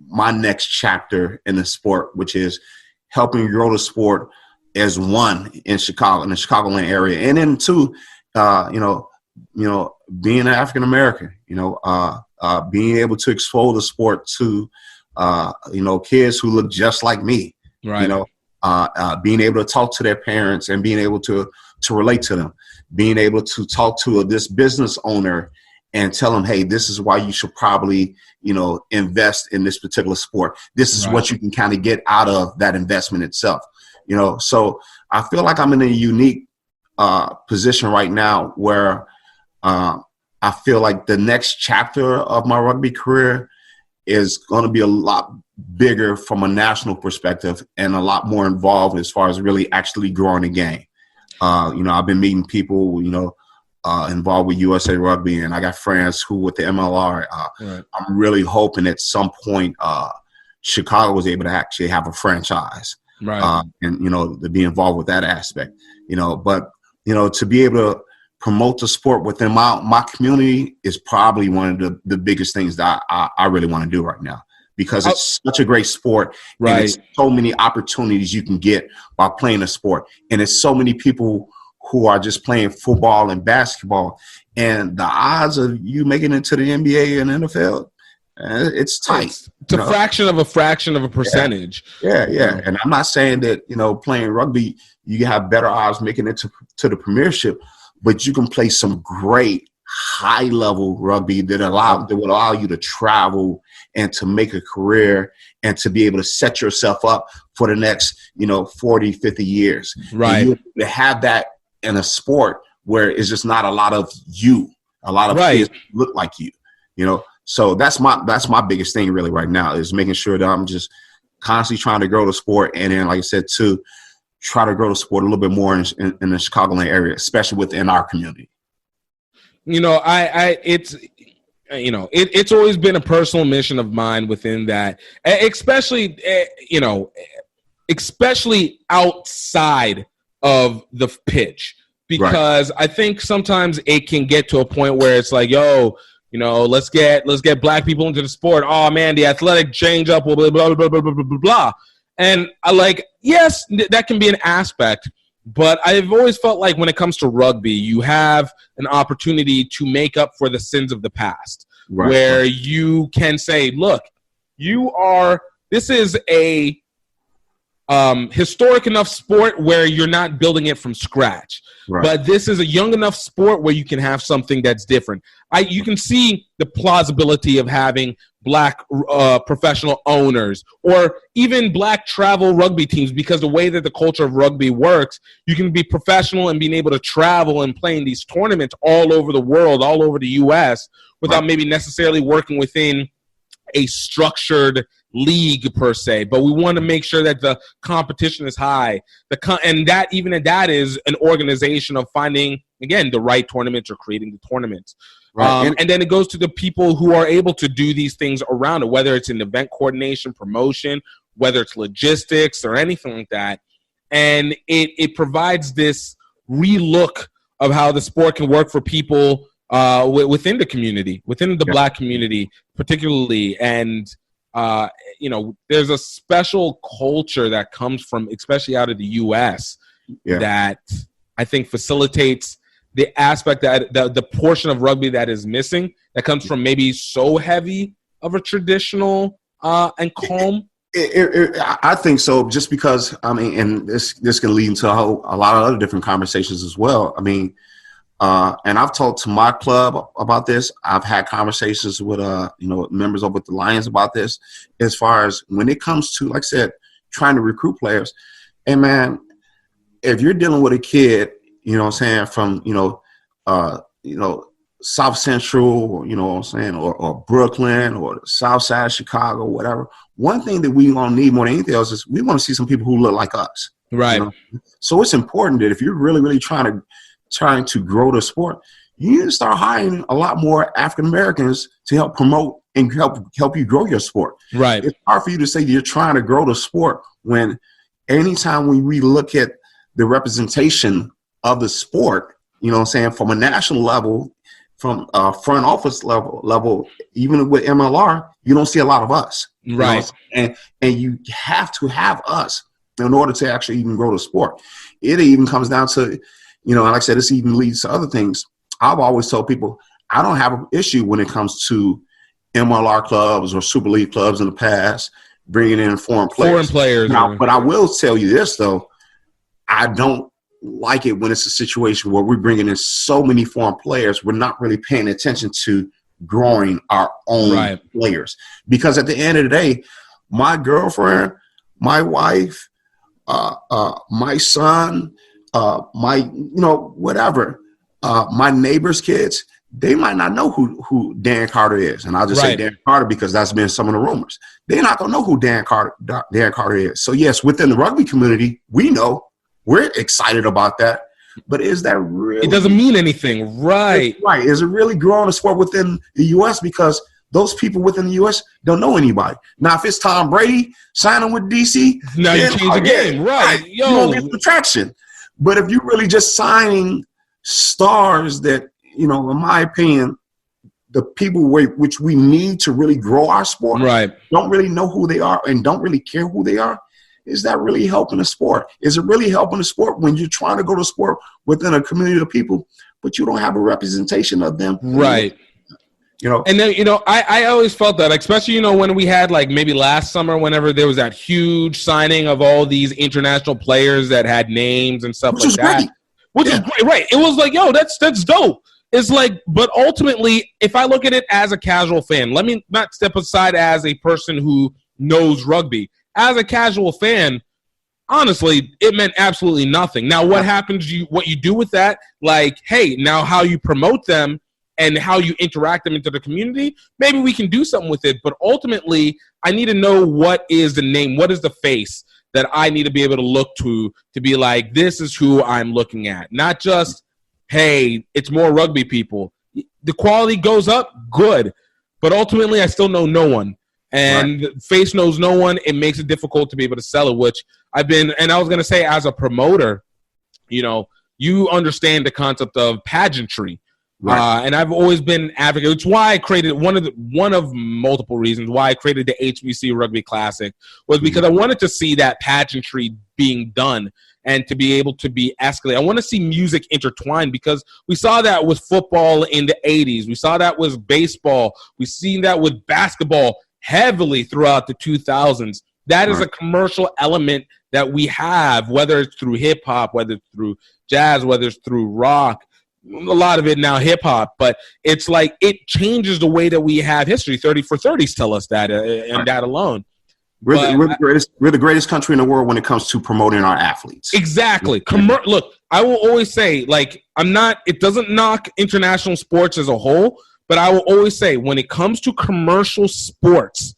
my next chapter in the sport, which is helping grow the sport as one in Chicago, in the Chicagoland area, and then two, being an African American, being able to expose the sport to, kids who look just like me, right. Being able to talk to their parents and being able to relate to them, being able to talk to this business owner and tell them, hey, this is why you should probably, invest in this particular sport. This is what you can kind of get out of that investment itself, So I feel like I'm in a unique position right now where I feel like the next chapter of my rugby career is going to be a lot bigger from a national perspective and a lot more involved as far as really actually growing the game. I've been meeting people, involved with USA Rugby, and I got friends who with the MLR. I'm really hoping at some point Chicago was able to actually have a franchise, and to be involved with that aspect. But to be able to promote the sport within my community is probably one of the biggest things that I really want to do right now, because it's such a great sport. Right. And it's so many opportunities you can get by playing a sport. And it's so many people who are just playing football and basketball. And the odds of you making it to the NBA and NFL, it's tight. It's a fraction of a percentage. Yeah. And I'm not saying that, playing rugby, you have better odds making it to the premiership, but you can play some great high-level rugby that will allow you to travel and to make a career and to be able to set yourself up for the next, 40, 50 years. Right. And to have that in a sport where it's just not a lot of kids look like you, So that's my biggest thing really right now, is making sure that I'm just constantly trying to grow the sport. And then, like I said, too, try to grow the sport a little bit more in the Chicagoland area, especially within our community. It's always been a personal mission of mine within that, especially outside of the pitch, because I think sometimes it can get to a point where it's like, let's get black people into the sport. Oh man, the athletic change up, blah, blah, blah, blah, blah, blah, blah, blah. And yes, that can be an aspect, but I've always felt like when it comes to rugby, you have an opportunity to make up for the sins of the past, where you can say, look, this is a historic enough sport where you're not building it from scratch, but this is a young enough sport where you can have something that's different. You can see the plausibility of having black professional owners, or even black travel rugby teams, because the way that the culture of rugby works, you can be professional and being able to travel and play in these tournaments all over the world, all over the U.S., without maybe necessarily working within a structured league per se. But we want to make sure that the competition is high, and that is an organization of finding, again, the right tournaments or creating the tournaments. And then it goes to the people who are able to do these things around it, whether it's in event coordination, promotion, whether it's logistics or anything like that. And it provides this relook of how the sport can work for people within the community, within the black community particularly. And, there's a special culture that comes from, especially out of the U.S., that I think facilitates the aspect that the portion of rugby that is missing, that comes from maybe so heavy of a traditional and calm? I think so, just because, I mean, and this can lead into a lot of other different conversations as well. I mean, and I've talked to my club about this. I've had conversations with, members of with the Lions about this, as far as when it comes to, like I said, trying to recruit players. And man, if you're dealing with a kid, you know what I'm saying, from, South Central, you know what I'm saying, or Brooklyn or the South Side of Chicago, whatever. One thing that we want to need more than anything else is we want to see some people who look like us. Right. You know? So it's important that if you're really, really trying to grow the sport, you need to start hiring a lot more African Americans to help promote and help you grow your sport. Right. It's hard for you to say you're trying to grow the sport when anytime we look at the representation of the sport, you know what I'm saying, from a national level, from front office level, even with MLR, you don't see a lot of us. Right. You know? And you have to have us in order to actually even grow the sport. It even comes down to, and like I said, this even leads to other things. I've always told people I don't have an issue when it comes to MLR clubs or Super League clubs in the past bringing in foreign players. Now, but I will tell you this, though. I don't like it when it's a situation where we're bringing in so many foreign players, we're not really paying attention to growing our own players. Because at the end of the day, my girlfriend, my wife, my son, my neighbor's kids, they might not know who Dan Carter is. And I'll just say Dan Carter because that's been some of the rumors. They're not going to know who Dan Carter is. So, yes, within the rugby community, we know. We're excited about that, but is that really? It doesn't mean anything, right? Right. Is it really growing a sport within the U.S. because those people within the U.S. don't know anybody? Now, if it's Tom Brady signing with D.C., now you change the game, right? You don't get the traction. But if you're really just signing stars that, in my opinion, the people which we need to really grow our sport, don't really know who they are and don't really care who they are. Is that really helping the sport? Is it really helping the sport when you're trying to go to sport within a community of people, but you don't have a representation of them? Right. And then, I always felt that, especially, when we had maybe last summer, whenever there was that huge signing of all these international players that had names and stuff like that. Which is great, right? It was like, yo, that's dope. It's but ultimately, if I look at it as a casual fan, let me not step aside as a person who knows rugby. As a casual fan, honestly, it meant absolutely nothing. Now, what happens, what you do with that, hey, now how you promote them and how you interact them into the community, maybe we can do something with it. But ultimately, I need to know what is the name, what is the face that I need to be able to look to be like, this is who I'm looking at. Not just, hey, it's more rugby people. The quality goes up, good. But ultimately, I still know no one. And face knows no one. It makes it difficult to be able to sell it, which I've been – and I was going to say as a promoter, you understand the concept of pageantry. And I've always been an advocate. It's why I created one of multiple reasons why I created the HBC Rugby Classic was because I wanted to see that pageantry being done and to be able to be escalated. I want to see music intertwined because we saw that with football in the 80s. We saw that with baseball. We've seen that with basketball heavily throughout the 2000s. That is a commercial element that we have, whether it's through hip-hop, whether it's through jazz, whether it's through rock, a lot of it now hip-hop, but it's it changes the way that we have history. 30 for 30s tell us that, and that alone. We're the greatest country in the world when it comes to promoting our athletes. Exactly. Look, I will always say, it doesn't knock international sports as a whole, but I will always say when it comes to commercial sports,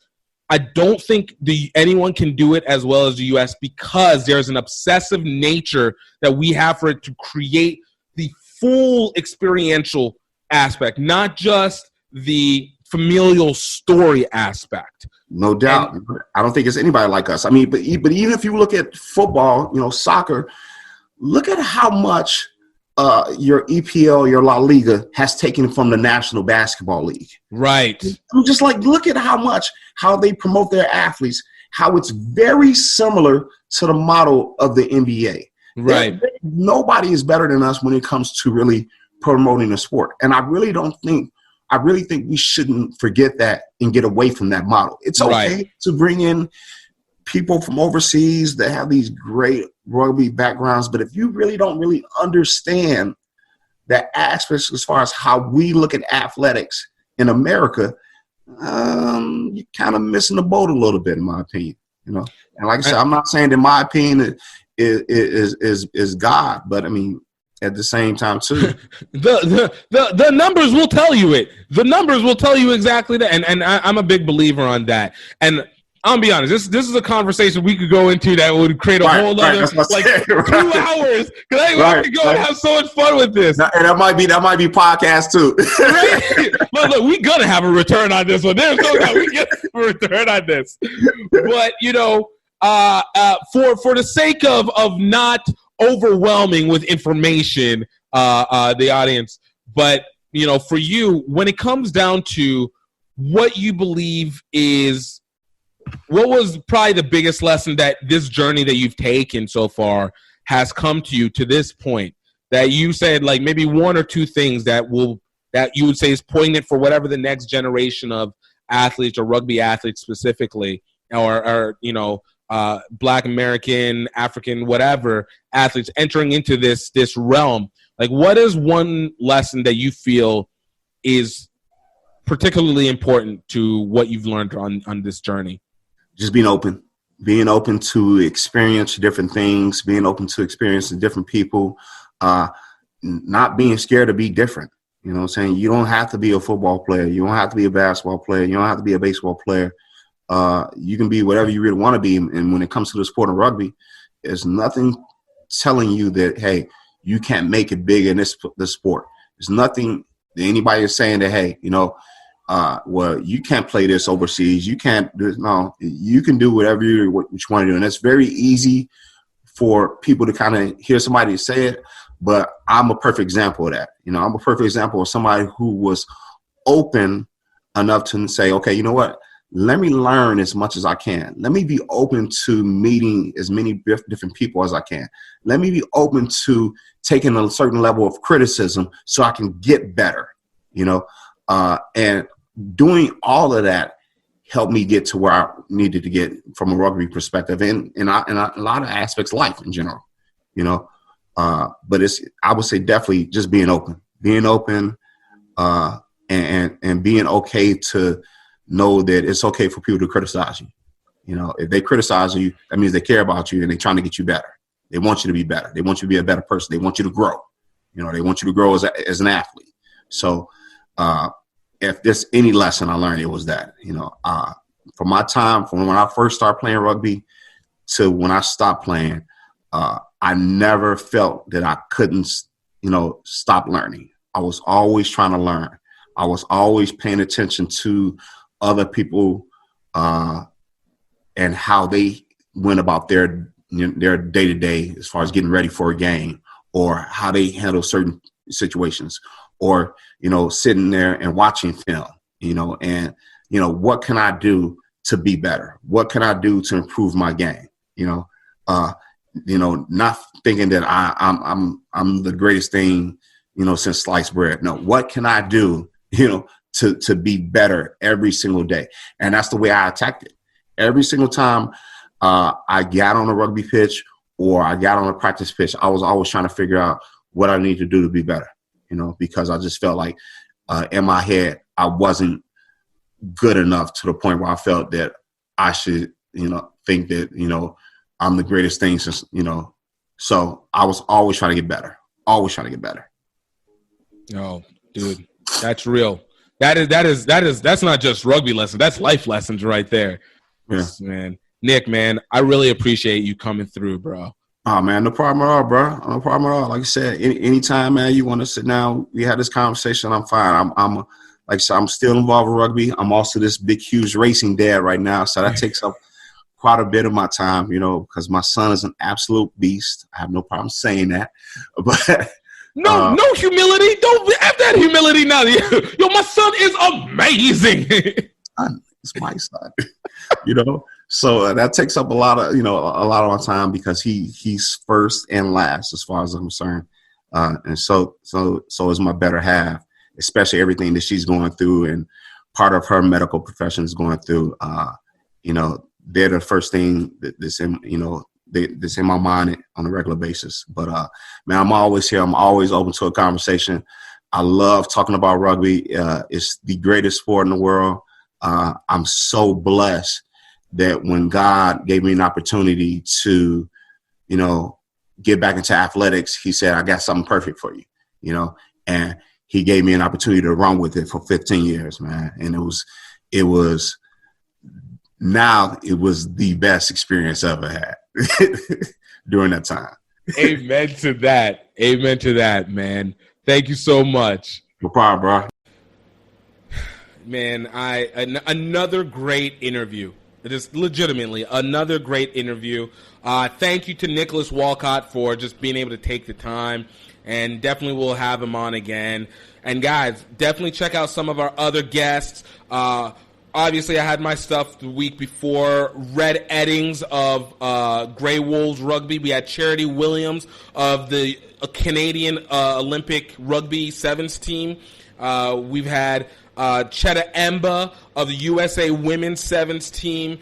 I don't think anyone can do it as well as the U.S. because there's an obsessive nature that we have for it to create the full experiential aspect, not just the familial story aspect. No doubt. I don't think it's anybody like us. I mean, but even if you look at football, soccer, look at how much your EPL, your La Liga has taken from the National Basketball League. Right. I'm just look at how they promote their athletes, how it's very similar to the model of the NBA. Right. Nobody is better than us when it comes to really promoting the sport. And I really don't think I really think we shouldn't forget that and get away from that model. It's okay to bring in people from overseas that have these great rugby backgrounds, but if you really don't really understand that aspect as far as how we look at athletics in America, you're kind of missing the boat a little bit, in my opinion. And like I said, I'm not saying that my opinion is God, but I mean, at the same time too, the numbers will tell you it. The numbers will tell you exactly that, and I'm a big believer on that. And I'll be honest, this is a conversation we could go into that would create a whole other 2 hours. Because I could go and have so much fun with this. And that might be podcast too. Look, we're gonna have a return on this one. There's no doubt we get a return on this. But for the sake of not overwhelming with information, the audience, but for you, when it comes down to what you believe is, what was probably the biggest lesson that this journey that you've taken so far has come to you to this point, that you said, like, maybe one or two things that you would say is poignant for whatever the next generation of athletes or rugby athletes specifically, or Black American, African, whatever athletes entering into this realm? Like, what is one lesson that you feel is particularly important to what you've learned on this journey? Just being open to experience different things, being open to experience different people, not being scared to be different. You know what I'm saying? You don't have to be a football player. You don't have to be a basketball player. You don't have to be a baseball player. You can be whatever you really want to be. And when it comes to the sport of rugby, there's nothing telling you that, hey, you can't make it big in this sport. There's nothing that anybody is saying that, hey, well, you can't play this overseas. You can't do it. No, you can do whatever you want to do. And it's very easy for people to kind of hear somebody say it, but I'm a perfect example of that. I'm a perfect example of somebody who was open enough to say, okay, you know what? Let me learn as much as I can. Let me be open to meeting as many different people as I can. Let me be open to taking a certain level of criticism so I can get better, and doing all of that helped me get to where I needed to get from a rugby perspective and in a lot of aspects of life in general, but I would say definitely just being open, and being okay to know that it's okay for people to criticize you. If they criticize you, that means they care about you and they're trying to get you better. They want you to be better. They want you to be a better person. They want you to grow. They want you to grow as an athlete. So, if there's any lesson I learned, it was that, from my time, from when I first started playing rugby to when I stopped playing, I never felt that I couldn't, stop learning. I was always trying to learn. I was always paying attention to other people and how they went about their day-to-day as far as getting ready for a game, or how they handle certain situations, or sitting there and watching film, and what can I do to be better? What can I do to improve my game? Not thinking that I'm the greatest thing, since sliced bread. No, what can I do, to be better every single day? And that's the way I attacked it. Every single time I got on a rugby pitch or I got on a practice pitch, I was always trying to figure out what I need to do to be better. Because I just felt like in my head, I wasn't good enough to the point where I felt that I should, think that, I'm the greatest thing since, so I was always trying to get better, Oh, dude, that's real. That's not just rugby lessons. That's life lessons right there. Yeah. Man, Nick, man, I really appreciate you coming through, bro. Oh, man, no problem at all, bro. No problem at all. Like I said, anytime, man, you want to sit down, we had this conversation, I'm fine. I'm like I said, I'm still involved with rugby. I'm also this big, huge racing dad right now. So that takes up quite a bit of my time, because my son is an absolute beast. I have no problem saying that. But no humility. Don't have that humility now. Yo, my son is amazing. It's my son, So that takes up a lot of my time because he's first and last as far as I'm concerned, and so is my better half. especially everything that she's going through and part of her medical profession is going through. They're the first thing that's in, that's in my mind on a regular basis. But, man, I'm always here. I'm always open to a conversation. I love talking about rugby. It's the greatest sport in the world. I'm so blessed that when God gave me an opportunity to, get back into athletics, he said, I got something perfect for you, and he gave me an opportunity to run with it for 15 years, man. And it was the best experience I ever had during that time. Amen to that. Amen to that, man. Thank you so much. No problem, bro. Man, another great interview. It is legitimately another great interview. Thank you to Nicholas Walcott for just being able to take the time, and definitely we'll have him on again. And guys, definitely check out some of our other guests. Obviously, I had my stuff the week before. Red Eddings of Grey Wolves Rugby. We had Charity Williams of the Canadian Olympic Rugby Sevens team. We've had Chetta Emba of the USA Women's Sevens team.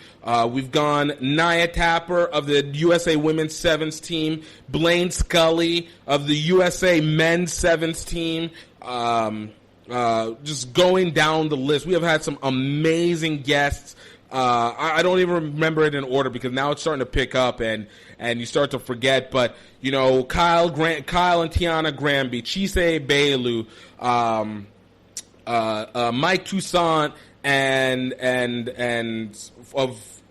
We've gone Nia Tapper of the USA Women's Sevens team. Blaine Scully of the USA Men's Sevens team. Just going down the list. We have had some amazing guests. I don't even remember it in order because now it's starting to pick up and you start to forget. But, Kyle and Tiana Granby, Chise Bailu, Mike Toussaint and of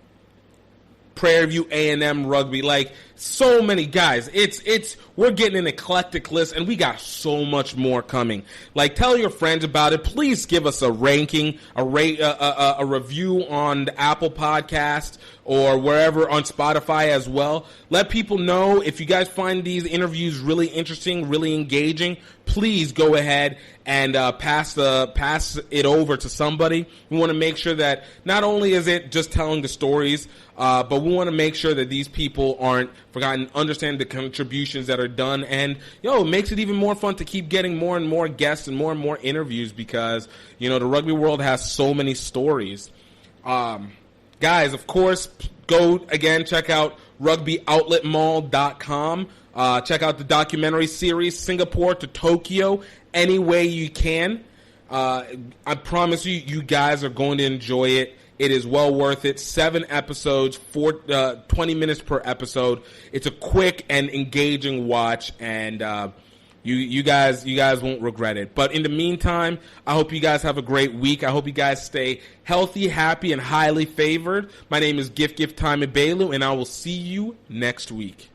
Prairie View A&M Rugby, like so many guys. We're getting an eclectic list, and we got so much more coming. Like, tell your friends about it. Please give us a ranking, a review on the Apple Podcast or wherever, on Spotify as well. Let people know if you guys find these interviews really interesting, really engaging. Please go ahead and pass it over to somebody. We want to make sure that not only is it just telling the stories, but we want to make sure that these people aren't forgotten, understand the contributions that are done, and it makes it even more fun to keep getting more and more guests and more interviews because the rugby world has so many stories. Guys, of course, go again, check out rugbyoutletmall.com. Check out the documentary series, Singapore to Tokyo, any way you can. I promise you guys are going to enjoy it. It is well worth it. 7 episodes, 20 minutes per episode. It's a quick and engaging watch, and you guys won't regret it. But in the meantime, I hope you guys have a great week. I hope you guys stay healthy, happy, and highly favored. My name is GiftTime Bailu, and I will see you next week.